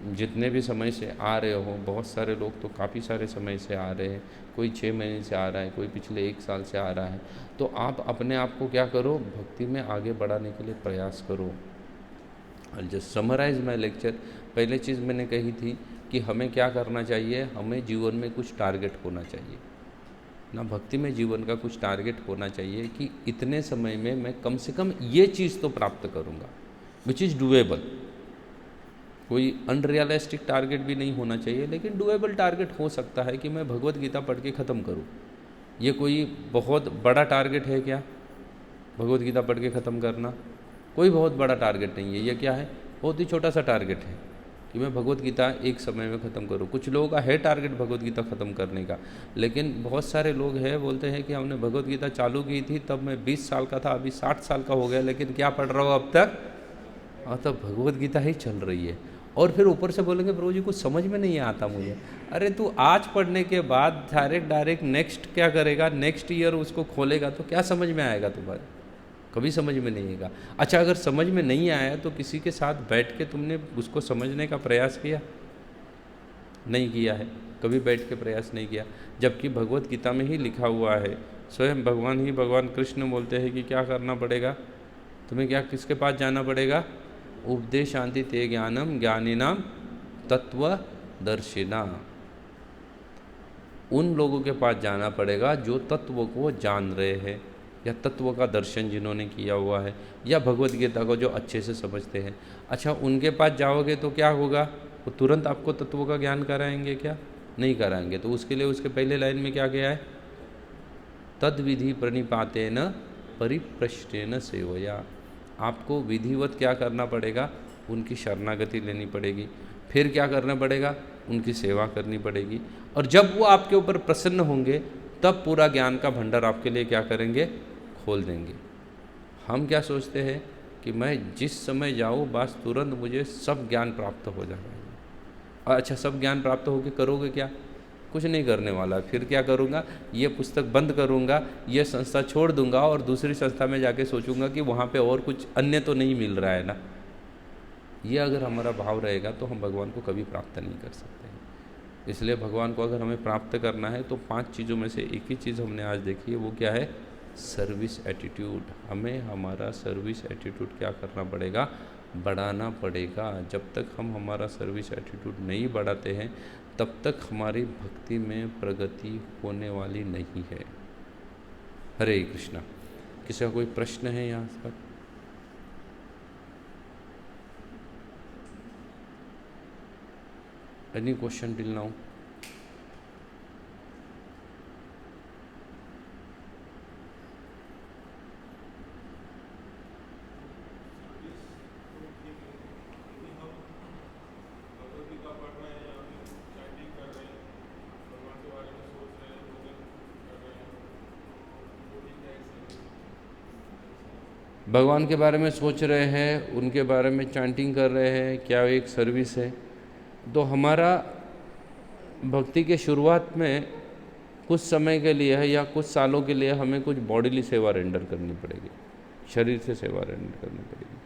जितने भी समय से आ रहे हो, बहुत सारे लोग तो काफ़ी सारे समय से आ रहे हैं, कोई 6 महीने से आ रहा है, कोई पिछले 1 साल से आ रहा है, तो आप अपने आप को क्या करो, भक्ति में आगे बढ़ाने के लिए प्रयास करो। और जस्ट समराइज माई लेक्चर, पहले चीज़ मैंने कही थी कि हमें क्या करना चाहिए, हमें जीवन में कुछ टारगेट होना चाहिए ना, भक्ति में जीवन का कुछ टारगेट होना चाहिए कि इतने समय में मैं कम से कम ये चीज़ तो प्राप्त करूँगा, विच इज़ डूएबल। कोई अनरियलिस्टिक टारगेट भी नहीं होना चाहिए, लेकिन डूएबल टारगेट हो सकता है कि मैं भगवत गीता पढ़ के ख़त्म करूँ। ये कोई बहुत बड़ा टारगेट है क्या, भगवत गीता पढ़ के ख़त्म करना? कोई बहुत बड़ा टारगेट नहीं है। ये क्या है, बहुत ही छोटा सा टारगेट है कि मैं भगवत गीता एक समय में ख़त्म करूँ। कुछ लोगों का है टारगेट भगवत गीता ख़त्म करने का, लेकिन बहुत सारे लोग हैं बोलते हैं कि हमने भगवत गीता चालू की थी तब मैं 20 साल का था, अभी 60 साल का हो गया, लेकिन क्या पढ़ रहा हूँ अब तक? हाँ, तब भगवत गीता ही चल रही है। और फिर ऊपर से बोलेंगे प्रभु जी कुछ समझ में नहीं आता मुझे। अरे तू आज पढ़ने के बाद डायरेक्ट नेक्स्ट क्या करेगा, नेक्स्ट ईयर उसको खोलेगा तो क्या समझ में आएगा तुम्हारे? कभी समझ में नहीं आएगा। अच्छा, अगर समझ में नहीं आया तो किसी के साथ बैठ के तुमने उसको समझने का प्रयास किया? नहीं किया है, कभी बैठ के प्रयास नहीं किया। जबकि भगवत गीता में ही लिखा हुआ है, स्वयं भगवान कृष्ण बोलते हैं कि क्या करना पड़ेगा तुम्हें, क्या किसके पास जाना पड़ेगा? उपदेशान्ति ते ज्ञानम ज्ञानिनाम तत्वदर्शिना। उन लोगों के पास जाना पड़ेगा जो तत्व को जान रहे हैं, या तत्व का दर्शन जिन्होंने किया हुआ है, या भगवत गीता को जो अच्छे से समझते हैं। अच्छा, उनके पास जाओगे तो क्या होगा, वो तुरंत आपको तत्व का ज्ञान कराएंगे क्या? नहीं कराएंगे। तो उसके लिए उसके पहले लाइन में क्या किया है, तद विधि प्रणिपातेन परिप्रश्नेन सेवया। आपको विधिवत क्या करना पड़ेगा, उनकी शरणागति लेनी पड़ेगी। फिर क्या करना पड़ेगा, उनकी सेवा करनी पड़ेगी। और जब वो आपके ऊपर प्रसन्न होंगे तब पूरा ज्ञान का भंडार आपके लिए क्या करेंगे, खोल देंगे। हम क्या सोचते हैं कि मैं जिस समय जाऊँ बस तुरंत मुझे सब ज्ञान प्राप्त हो जाएगा। अच्छा, सब ज्ञान प्राप्त होकर करोगे क्या? कुछ नहीं करने वाला। फिर क्या करूँगा, ये पुस्तक बंद करूँगा, ये संस्था छोड़ दूँगा और दूसरी संस्था में जाके सोचूंगा कि वहाँ पे और कुछ अन्य तो नहीं मिल रहा है ना। ये अगर हमारा भाव रहेगा तो हम भगवान को कभी प्राप्त नहीं कर सकते हैं। इसलिए भगवान को अगर हमें प्राप्त करना है तो 5 चीज़ों में से एक ही चीज़ हमने आज देखी है, वो क्या है, सर्विस एटीट्यूड। हमें हमारा सर्विस एटीट्यूड क्या करना पड़ेगा, बढ़ाना पड़ेगा। जब तक हम हमारा सर्विस एटीट्यूड नहीं बढ़ाते हैं तब तक हमारी भक्ति में प्रगति होने वाली नहीं है। हरे कृष्णा। किसी का कोई प्रश्न है यहाँ पर? Any question till now? भगवान के बारे में सोच रहे हैं, उनके बारे में चैंटिंग कर रहे हैं, क्या एक सर्विस है? तो हमारा भक्ति के शुरुआत में कुछ समय के लिए है या कुछ सालों के लिए हमें कुछ बॉडीली सेवा रेंडर करनी पड़ेगी, शरीर से सेवा रेंडर करनी पड़ेगी।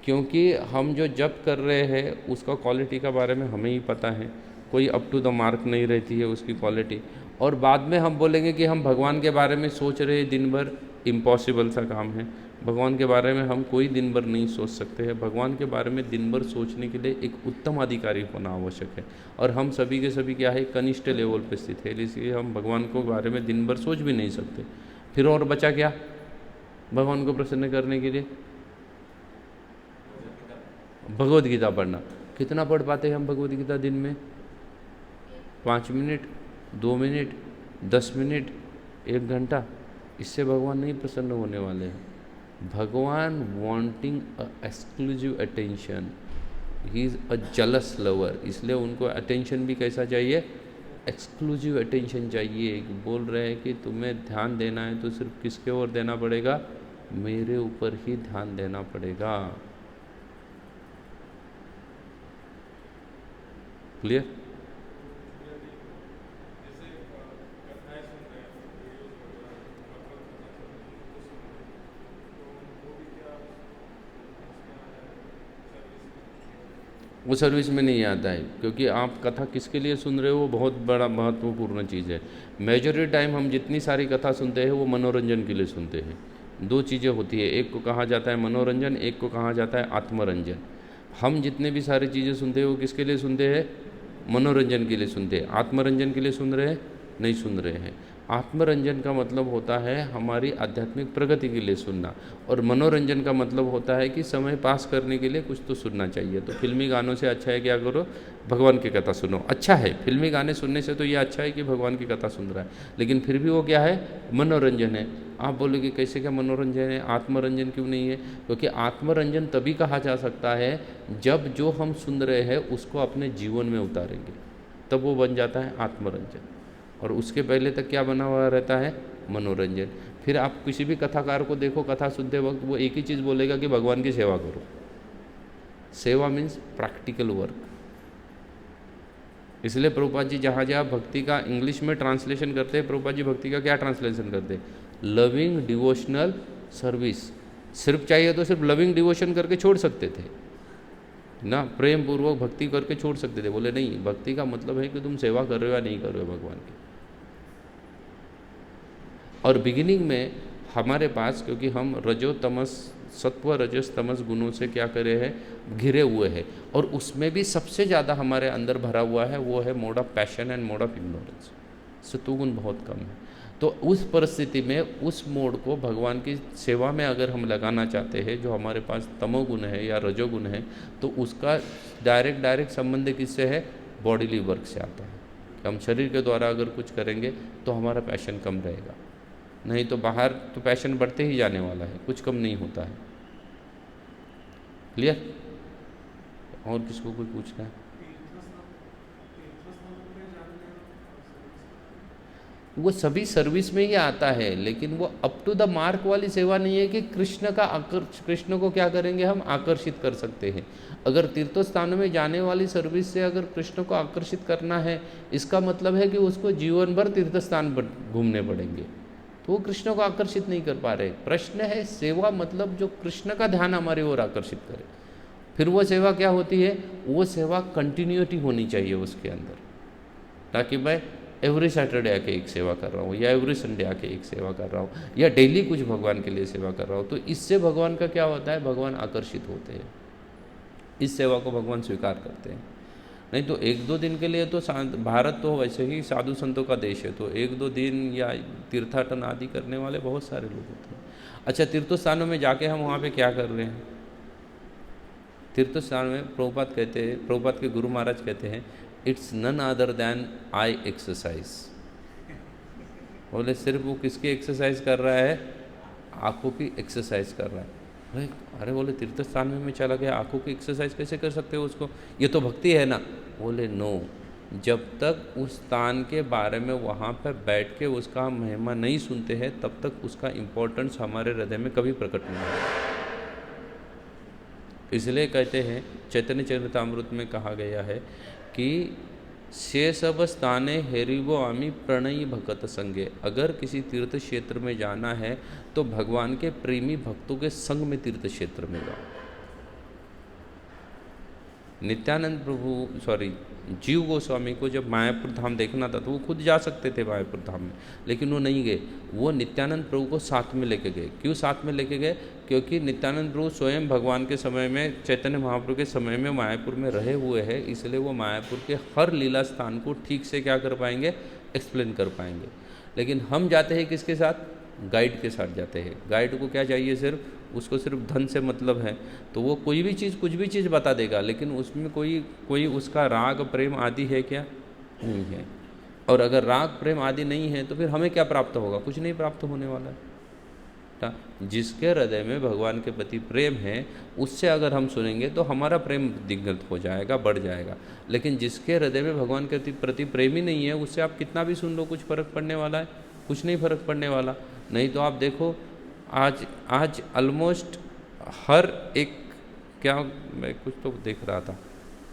क्योंकि हम जो जप कर रहे हैं उसका क्वालिटी का बारे में हमें ही पता है, कोई अप टू द मार्क नहीं रहती है उसकी क्वालिटी। और बाद में हम बोलेंगे कि हम भगवान के बारे में सोच रहे हैं दिन भर, इम्पॉसिबल सा काम है। भगवान के बारे में हम कोई दिन भर नहीं सोच सकते हैं। भगवान के बारे में दिन भर सोचने के लिए एक उत्तम अधिकारी होना आवश्यक है, और हम सभी के सभी क्या है, कनिष्ठ लेवल पर स्थित है, इसलिए हम भगवान के बारे में दिन भर सोच भी नहीं सकते। फिर और बचा क्या भगवान को प्रसन्न करने के लिए? भगवत गीता पढ़ना। कितना पढ़ पाते हैं हम भगवत गीता दिन में? 5 मिनट, 2 मिनट, 10 मिनट, 1 घंटा। इससे भगवान नहीं प्रसन्न होने वाले हैं। भगवान wanting a exclusive attention, he is a jealous lover, इसलिए उनको अटेंशन भी कैसा चाहिए, एक्सक्लूसिव अटेंशन चाहिए। बोल रहे हैं कि तुम्हें ध्यान देना है तो सिर्फ किसके ओर देना पड़ेगा, मेरे ऊपर ही ध्यान देना पड़ेगा। क्लियर? वो सर्विस में नहीं आता है, क्योंकि आप कथा किसके लिए सुन रहे हो वो बहुत बड़ा महत्वपूर्ण चीज़ है। मेजॉरिटी टाइम हम जितनी सारी कथा सुनते हैं वो मनोरंजन के लिए सुनते हैं। दो चीज़ें होती है, एक को कहा जाता है मनोरंजन, एक को कहा जाता है आत्मरंजन। हम जितने भी सारी चीज़ें सुनते हैं वो किसके लिए सुनते हैं? मनोरंजन के लिए सुनते हैं। आत्मरंजन के लिए सुन रहे हैं? नहीं सुन रहे हैं। आत्मरंजन का मतलब होता है हमारी आध्यात्मिक प्रगति के लिए सुनना, और मनोरंजन का मतलब होता है कि समय पास करने के लिए कुछ तो सुनना चाहिए। तो फिल्मी गानों से अच्छा है क्या करो? भगवान की कथा सुनो। अच्छा है, फिल्मी गाने सुनने से तो ये अच्छा है कि भगवान की कथा सुन रहा है, लेकिन फिर भी वो क्या है? मनोरंजन है। आप बोलोगे कैसे क्या मनोरंजन है, आत्मरंजन क्यों नहीं है? क्योंकि आत्मरंजन तभी कहा जा सकता है जब जो हम सुन रहे हैं उसको अपने जीवन में उतारेंगे, तब वो बन जाता है आत्मरंजन। और उसके पहले तक क्या बना हुआ रहता है? मनोरंजन। फिर आप किसी भी कथाकार को देखो, कथा सुनते वक्त वो एक ही चीज़ बोलेगा कि भगवान की सेवा करो। सेवा मीन्स प्रैक्टिकल वर्क। इसलिए प्रभुपाद जी जहाँ जहाँ भक्ति का इंग्लिश में ट्रांसलेशन करते हैं, प्रभुपाद जी भक्ति का क्या ट्रांसलेशन करते हैं? Loving devotional service. सिर्फ चाहिए तो सिर्फ लविंग डिवोशन करके छोड़ सकते थे ना, प्रेम पूर्वक भक्ति करके छोड़ सकते थे। बोले नहीं, भक्ति का मतलब है कि तुम सेवा कर रहे हो या नहीं कर रहे हो भगवान की। और बिगिनिंग में हमारे पास, क्योंकि हम रजो तमस, सत्व रजस तमस गुणों से क्या करे हैं? घिरे हुए हैं, और उसमें भी सबसे ज़्यादा हमारे अंदर भरा हुआ है वो है mode of passion and mode of ignorance. सत्वगुण बहुत कम है। तो उस परिस्थिति में उस मोड को भगवान की सेवा में अगर हम लगाना चाहते हैं, जो हमारे पास तमोगुण है या रजोगुण है, तो उसका डायरेक्ट संबंध किससे है? बॉडीली वर्क से आता है। हम शरीर के द्वारा अगर कुछ करेंगे तो हमारा पैशन कम रहेगा, नहीं तो बाहर तो पैशन बढ़ते ही जाने वाला है, कुछ कम नहीं होता है। क्लियर? और किसको कोई पूछना है? वो सभी सर्विस में ही आता है, लेकिन वो अप टू द मार्क वाली सेवा नहीं है कि कृष्ण को क्या करेंगे? हम आकर्षित कर सकते हैं। अगर तीर्थों स्थानों में जाने वाली सर्विस से अगर कृष्ण को आकर्षित करना है, इसका मतलब है कि उसको जीवन भर तीर्थ स्थान पर घूमने पड़ेंगे, तो वो कृष्ण को आकर्षित नहीं कर पा रहे। प्रश्न है सेवा मतलब जो कृष्ण का ध्यान हमारी ओर आकर्षित करे। फिर वो सेवा क्या होती है? वो सेवा कंटिन्यूटी होनी चाहिए उसके अंदर, ताकि मैं एवरी सैटरडे आके एक सेवा कर रहा हूँ, या एवरी संडे आके एक सेवा कर रहा हूँ, या डेली कुछ भगवान के लिए सेवा कर रहा हूँ। तो इससे भगवान का क्या होता है? भगवान आकर्षित होते हैं, इस सेवा को भगवान स्वीकार करते हैं। नहीं तो एक दो दिन के लिए तो भारत तो वैसे ही साधु संतों का देश है, तो एक दो दिन या तीर्थाटन आदि करने वाले बहुत सारे लोग होते हैं। अच्छा, तीर्थ स्थानों में जाके हम वहाँ पे क्या कर रहे हैं? तीर्थ स्थान में प्रभुपाद कहते हैं, प्रभुपाद के गुरु महाराज कहते हैं, it's none other than I exercise. बोले सिर्फ वो किसकी एक्सरसाइज कर रहा है? आँखों की एक्सरसाइज कर रहा है। अरे बोले तीर्थ स्थान में मैं चला गया, आँखों की एक्सरसाइज कैसे कर सकते हो उसको? ये तो भक्ति है ना। बोले नो, जब तक उस स्थान के बारे में वहाँ पर बैठ के उसका महिमा नहीं सुनते हैं, तब तक उसका इम्पोर्टेंस हमारे हृदय में कभी प्रकट नहीं होगा। इसलिए कहते हैं, चैतन्य चरितामृत में कहा गया है कि से सब स्थाने हेरिवो आमी प्रणयी भगत संगे। अगर किसी तीर्थ क्षेत्र में जाना है तो भगवान के प्रेमी भक्तों के संग में तीर्थ क्षेत्र में जाओ। नित्यानंद जीव गोस्वामी को जब मायापुर धाम देखना था तो वो खुद जा सकते थे मायापुर धाम में, लेकिन वो नहीं गए। वो नित्यानंद प्रभु को साथ में लेके गए। क्यों साथ में लेके गए? क्योंकि नित्यानंद प्रभु स्वयं भगवान के समय में, चैतन्य महाप्रभु के समय में मायापुर में रहे हुए हैं, इसलिए वो मायापुर के हर लीला स्थान को ठीक से क्या कर पाएंगे? एक्सप्लेन कर पाएंगे। लेकिन हम जाते हैं किसके साथ? गाइड के साथ जाते हैं। गाइड को क्या चाहिए? उसको सिर्फ धन से मतलब है, तो वो कोई भी चीज़, कुछ भी चीज़ बता देगा, लेकिन उसमें कोई उसका राग प्रेम आदि है क्या? नहीं है। और अगर राग प्रेम आदि नहीं है तो फिर हमें क्या प्राप्त होगा? कुछ नहीं प्राप्त होने वाला है। जिसके हृदय में भगवान के प्रति प्रेम है, उससे अगर हम सुनेंगे तो हमारा प्रेम दिग्गत हो जाएगा, बढ़ जाएगा। लेकिन जिसके हृदय में भगवान के प्रति प्रेम ही नहीं है, उससे आप कितना भी सुन लो, कुछ फर्क पड़ने वाला है? कुछ नहीं फर्क पड़ने वाला। नहीं तो आप देखो, आज ऑलमोस्ट हर एक, क्या मैं कुछ तो देख रहा था,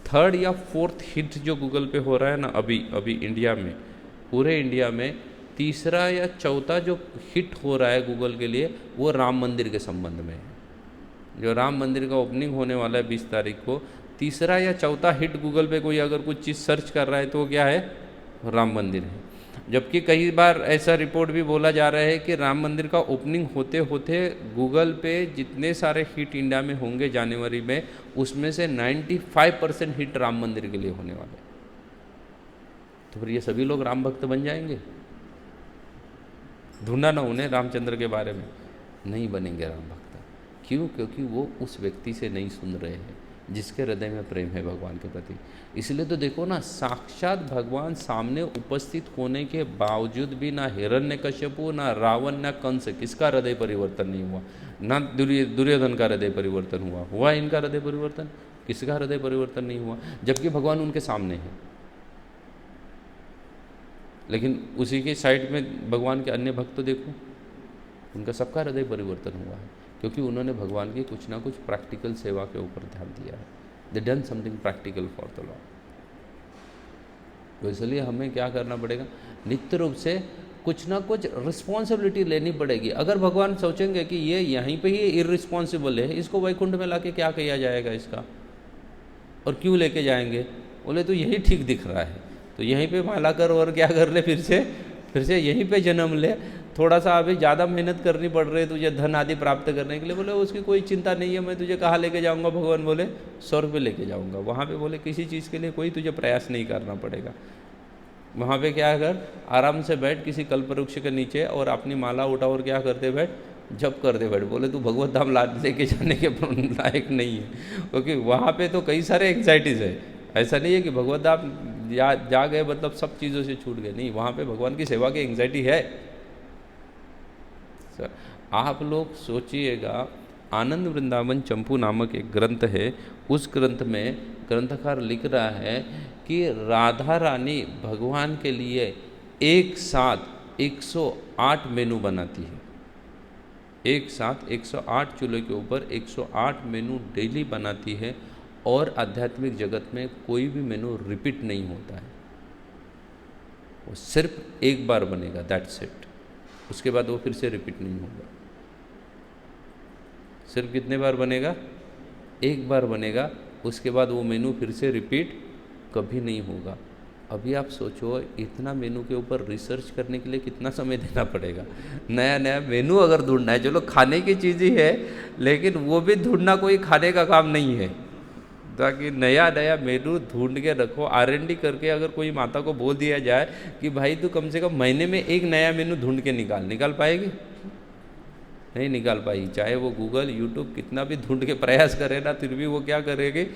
3rd या 4th हिट जो गूगल पे हो रहा है ना अभी इंडिया में, पूरे इंडिया में 3रा या 4था जो हिट हो रहा है गूगल के लिए, वो राम मंदिर के संबंध में है। जो राम मंदिर का ओपनिंग होने वाला है 20 तारीख को, तीसरा या चौथा हिट गूगल पे कोई अगर कुछ चीज़ सर्च कर रहा है तो वो क्या है, राम मंदिर है। जबकि कई बार ऐसा रिपोर्ट भी बोला जा रहा है कि राम मंदिर का ओपनिंग होते होते गूगल पे जितने सारे हिट इंडिया में होंगे जनवरी में, उसमें से 95% हिट राम मंदिर के लिए होने वाले। तो फिर ये सभी लोग राम भक्त बन जाएंगे? ढूंढा ना उन्हें रामचंद्र के बारे में, नहीं बनेंगे राम भक्त। क्यों? क्योंकि वो उस व्यक्ति से नहीं सुन रहे हैं जिसके हृदय में प्रेम है भगवान के प्रति। इसलिए तो देखो ना, साक्षात भगवान सामने उपस्थित होने के बावजूद भी ना हिरण्यकश्यपु, ना रावण, ना कंस, किसका हृदय परिवर्तन नहीं हुआ? ना दुर्योधन का हृदय परिवर्तन हुआ इनका हृदय परिवर्तन? किसका हृदय परिवर्तन नहीं हुआ? जबकि भगवान उनके सामने है। लेकिन उसी के साइड में भगवान के अन्य भक्त देखो, उनका सबका हृदय परिवर्तन हुआ है, क्योंकि उन्होंने भगवान की कुछ ना कुछ प्रैक्टिकल सेवा के ऊपर ध्यान दिया है। दे done something practical for the Lord. तो इसलिए हमें क्या करना पड़ेगा? नित्य रूप से कुछ ना कुछ रिस्पॉन्सिबिलिटी लेनी पड़ेगी। अगर भगवान सोचेंगे कि ये यहीं पे ही इररिस्पॉन्सिबल है, इसको वैकुंठ में लाके क्या किया जाएगा इसका, और क्यों लेके जाएंगे? बोले तो यही ठीक दिख रहा है, तो यहीं पे माला कर और क्या कर ले, फिर से यहीं पे जन्म ले। थोड़ा सा अभी ज़्यादा मेहनत करनी पड़ रही है तुझे धन आदि प्राप्त करने के लिए, बोले उसकी कोई चिंता नहीं है, मैं तुझे कहाँ लेके जाऊँगा? भगवान बोले स्वर्ग पे लेके जाऊँगा। वहाँ पे बोले किसी चीज़ के लिए कोई तुझे प्रयास नहीं करना पड़ेगा। वहाँ पे क्या कर, आराम से बैठ किसी कल्पवृक्ष के नीचे और अपनी माला उठा और क्या करते बैठ, जप करते बैठ। बोले तू भगवत धाम लेके जाने के लायक नहीं है, क्योंकि वहाँ पे तो कई सारे एंग्जाइटीज़ है। ऐसा नहीं है कि भगवत धाम जा गए मतलब सब चीज़ों से छूट गए, नहीं, वहाँ पे भगवान की सेवा की एंग्जाइटी है। आप लोग सोचिएगा, आनंद वृंदावन चंपू नामक एक ग्रंथ है, उस ग्रंथ में ग्रंथकार लिख रहा है कि राधा रानी भगवान के लिए एक साथ 108 मेनू बनाती है। एक साथ 108 चूल्हे के ऊपर 108 मेनू डेली बनाती है, और आध्यात्मिक जगत में कोई भी मेनू रिपीट नहीं होता है। वो सिर्फ एक बार बनेगा, दैट्स इट। उसके बाद वो फिर से रिपीट नहीं होगा। सिर्फ कितने बार बनेगा? एक बार बनेगा, उसके बाद वो मेनू फिर से रिपीट कभी नहीं होगा। अभी आप सोचो, इतना मेनू के ऊपर रिसर्च करने के लिए कितना समय देना पड़ेगा। नया नया मेनू अगर ढूंढना है, चलो खाने की चीज़ ही है, लेकिन वो भी ढूंढना कोई खाने का काम नहीं है। ताकि नया नया मेनू ढूंढ के रखो, R&D करके अगर कोई माता को बोल दिया जाए कि भाई तू कम से कम महीने में एक नया मेनू ढूंढ के निकाल पाएगी? नहीं निकाल पाएगी। चाहे वो गूगल यूट्यूब कितना भी ढूंढ के प्रयास करे ना, फिर भी वो क्या करेगी,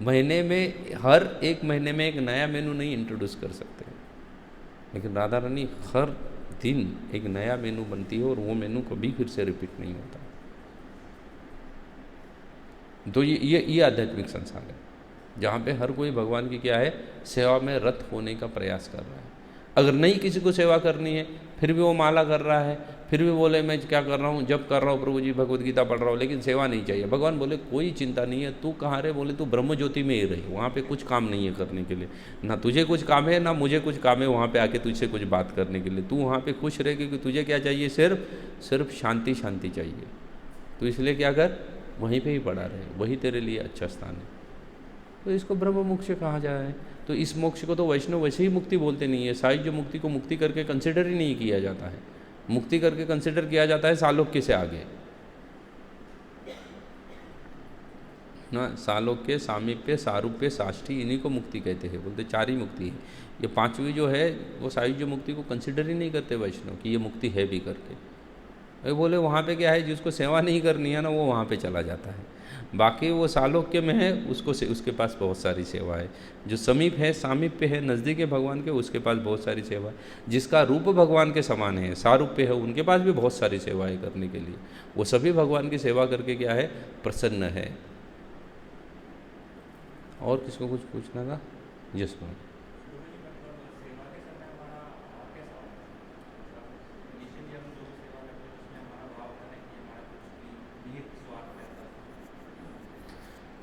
महीने में हर एक महीने में एक नया मेनू नहीं इंट्रोड्यूस कर सकते। लेकिन राधा रानी हर दिन एक नया मेनू बनती है, और वो मेनू कभी फिर से रिपीट नहीं होता। तो ये आध्यात्मिक संसार है, जहाँ पे हर कोई भगवान की क्या है, सेवा में रत होने का प्रयास कर रहा है। अगर नहीं किसी को सेवा करनी है, फिर भी वो माला कर रहा है, फिर भी बोले मैं क्या कर रहा हूँ, जब कर रहा हूँ प्रभु जी, भगवत गीता पढ़ रहा हूँ, लेकिन सेवा नहीं चाहिए। भगवान बोले कोई चिंता नहीं है, तू कहाँ रहे? बोले तू ब्रह्म ज्योति में ही रही, वहाँ पे कुछ काम नहीं है करने के लिए, ना तुझे कुछ काम है ना मुझे कुछ काम है वहाँ पे आके तुझसे कुछ बात करने के लिए। तू वहाँ पे खुश रहे, क्योंकि तुझे क्या चाहिए? सिर्फ शांति चाहिए। तो इसलिए क्या कर, वहीं पे ही पड़ा रहे, वही तेरे लिए अच्छा स्थान है। तो इसको ब्रह्म मोक्ष कहा जाए। तो इस मोक्ष को तो वैष्णव वैसे ही मुक्ति बोलते नहीं है। साहित्य मुक्ति को मुक्ति करके कंसिडर ही नहीं किया जाता है। मुक्ति करके कंसिडर किया जाता है सालोक्य से आगे ना, सालोक्य, सामीप्य, सारूप्य, साष्टी, इन्हीं को मुक्ति कहते हैं। बोलते चार ही मुक्ति है। ये पांचवी जो है वो साहित्य मुक्ति को कंसिडर ही नहीं करते वैष्णव कि ये मुक्ति है भी करके। वे बोले वहाँ पे क्या है, जिसको सेवा नहीं करनी है ना, वो वहाँ पे चला जाता है। बाकी वो सालोक्य में है, उसके पास बहुत सारी सेवा है। जो समीप है, सामीप्य है, नज़दीक है भगवान के, उसके पास बहुत सारी सेवा है। जिसका रूप भगवान के समान है, सारूप्य है, उनके पास भी बहुत सारी सेवाएं करने के लिए। वो सभी भगवान की सेवा करके क्या है, प्रसन्न है। और किसको कुछ पूछना था? Yes ma'am.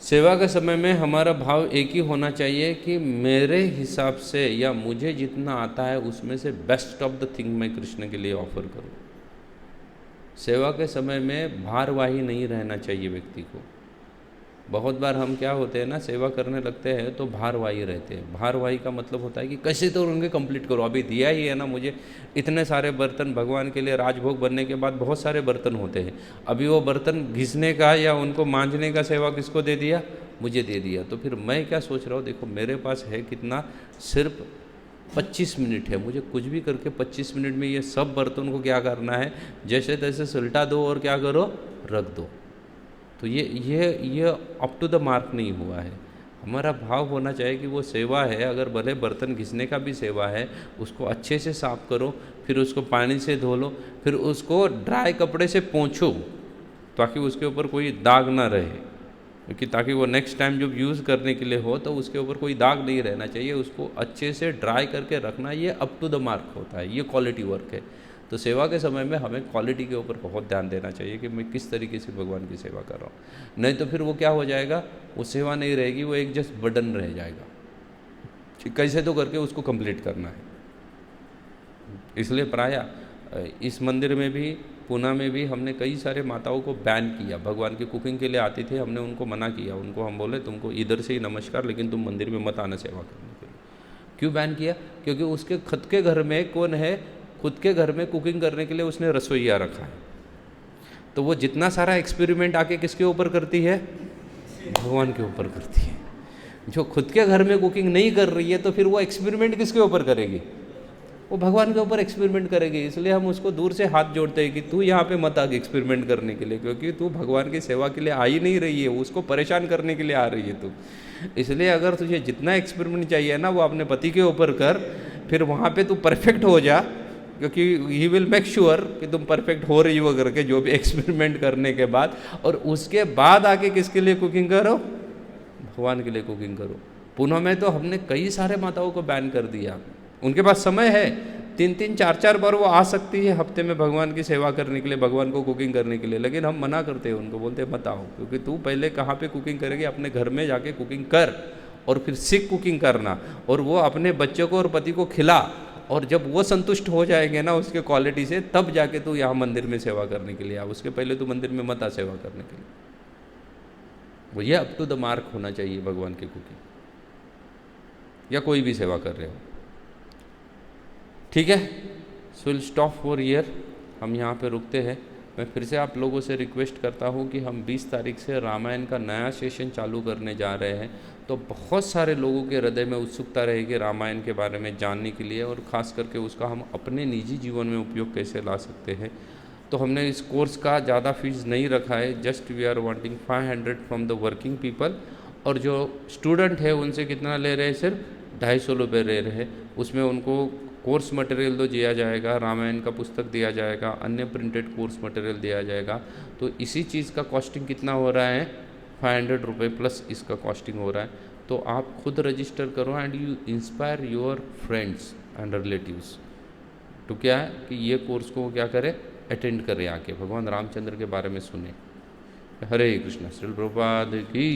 सेवा के समय में हमारा भाव एक ही होना चाहिए कि मेरे हिसाब से या मुझे जितना आता है उसमें से बेस्ट ऑफ द थिंग मैं कृष्ण के लिए ऑफर करूं। सेवा के समय में भारवाही नहीं रहना चाहिए व्यक्ति को। बहुत बार हम क्या होते हैं ना, सेवा करने लगते हैं तो भारवाही रहते हैं। भारवाही का मतलब होता है कि कैसे तो उनके कंप्लीट करो, अभी दिया ही है ना मुझे इतने सारे बर्तन, भगवान के लिए राजभोग बनने के बाद बहुत सारे बर्तन होते हैं, अभी वो बर्तन घिसने का या उनको मांजने का सेवा किसको दे दिया, मुझे दे दिया। तो फिर मैं क्या सोच रहा हूँ, देखो मेरे पास है कितना, सिर्फ 25 मिनट है, मुझे कुछ भी करके 25 मिनट में ये सब बर्तन को क्या करना है, जैसे तैसे सुलटा दो और क्या करो, रख दो। तो ये अप टू द मार्क नहीं हुआ है। हमारा भाव होना चाहिए कि वो सेवा है, अगर भले बर्तन घिसने का भी सेवा है, उसको अच्छे से साफ़ करो, फिर उसको पानी से धो लो, फिर उसको ड्राई कपड़े से पोंछो ताकि उसके ऊपर कोई दाग ना रहे, क्योंकि ताकि वो नेक्स्ट टाइम जब यूज़ करने के लिए हो तो उसके ऊपर कोई दाग नहीं रहना चाहिए। उसको अच्छे से ड्राई करके रखना, ये अप टू द मार्क होता है, ये क्वालिटी वर्क है। तो सेवा के समय में हमें क्वालिटी के ऊपर बहुत ध्यान देना चाहिए कि मैं किस तरीके से भगवान की सेवा कर रहा हूँ। नहीं तो फिर वो क्या हो जाएगा, वो सेवा नहीं रहेगी, वो एक जस्ट बर्डन रह जाएगा कि कैसे तो करके उसको कंप्लीट करना है। इसलिए प्रायः इस मंदिर में भी, पूना में भी हमने कई सारे माताओं को बैन किया। भगवान की कुकिंग के लिए आती थे, हमने उनको मना किया। उनको हम बोले तुमको इधर से ही नमस्कार, लेकिन तुम मंदिर में मत आना सेवा करने के लिए। क्यों बैन किया? क्योंकि उसके खुद के घर में कौन है, खुद के घर में कुकिंग करने के लिए उसने रसोइया रखा है, तो वो जितना सारा एक्सपेरिमेंट आके किसके ऊपर करती है, भगवान के ऊपर करती है। जो खुद के घर में कुकिंग नहीं कर रही है तो फिर वो एक्सपेरिमेंट किसके ऊपर करेगी, वो भगवान के ऊपर एक्सपेरिमेंट करेगी। इसलिए हम उसको दूर से हाथ जोड़ते हैं कि तू यहाँ पे मत आ एक्सपेरिमेंट करने के लिए, क्योंकि तू भगवान की सेवा के लिए आ ही नहीं रही है, उसको परेशान करने के लिए आ रही है तू। इसलिए अगर तुझे जितना एक्सपेरिमेंट चाहिए ना वो अपने पति के ऊपर कर, फिर वहाँ पे तू परफेक्ट हो जा, क्योंकि ही विल मेक श्योर कि तुम परफेक्ट हो रही हो करके जो भी एक्सपेरिमेंट करने के बाद। और उसके बाद आके किसके लिए कुकिंग करो, भगवान के लिए कुकिंग करो। पुणे में तो हमने कई सारे माताओं को बैन कर दिया। उनके पास समय है, 3-3, 4-4 बार वो आ सकती है हफ्ते में भगवान की सेवा करने के लिए, भगवान को कुकिंग करने के लिए, लेकिन हम मना करते हैं उनको, बोलते मत आओ, क्योंकि तू पहले कहाँ पे कुकिंग करेगी, अपने घर में जाके कुकिंग कर और फिर सीख कुकिंग करना, और वो अपने बच्चों को और पति को खिला, और जब वो संतुष्ट हो जाएंगे ना उसके क्वालिटी से, तब जाके तू यहाँ मंदिर में सेवा करने के लिए आ। उसके पहले तू मंदिर में मत आ सेवा करने के लिए। वो ये अप टू द मार्क होना चाहिए भगवान की कुकिंग, या कोई भी सेवा कर रहे हो। ठीक है, so will stop for here, हम यहाँ पे रुकते हैं। मैं फिर से आप लोगों से रिक्वेस्ट करता हूँ कि हम 20 तारीख से रामायण का नया सेशन चालू करने जा रहे हैं, तो बहुत सारे लोगों के हृदय में उत्सुकता रहेगी रामायण के बारे में जानने के लिए, और ख़ास करके उसका हम अपने निजी जीवन में उपयोग कैसे ला सकते हैं। तो हमने इस कोर्स का ज़्यादा फीस नहीं रखा है, just we are wanting 500 from the working people, और जो स्टूडेंट है उनसे कितना ले रहे हैं, सिर्फ 250 रुपये ले रहे हैं। उसमें उनको कोर्स मटेरियल तो दिया जाएगा, रामायण का पुस्तक दिया जाएगा, अन्य प्रिंटेड कोर्स मटेरियल दिया जाएगा। तो इसी चीज़ का कॉस्टिंग कितना हो रहा है, 500 रुपये प्लस इसका कॉस्टिंग हो रहा है। तो आप खुद रजिस्टर करो and you inspire your friends and relatives तो क्या है कि ये कोर्स को क्या करें, अटेंड करें, आके भगवान रामचंद्र के बारे में सुने। हरे कृष्ण। श्रील प्रभुपाद की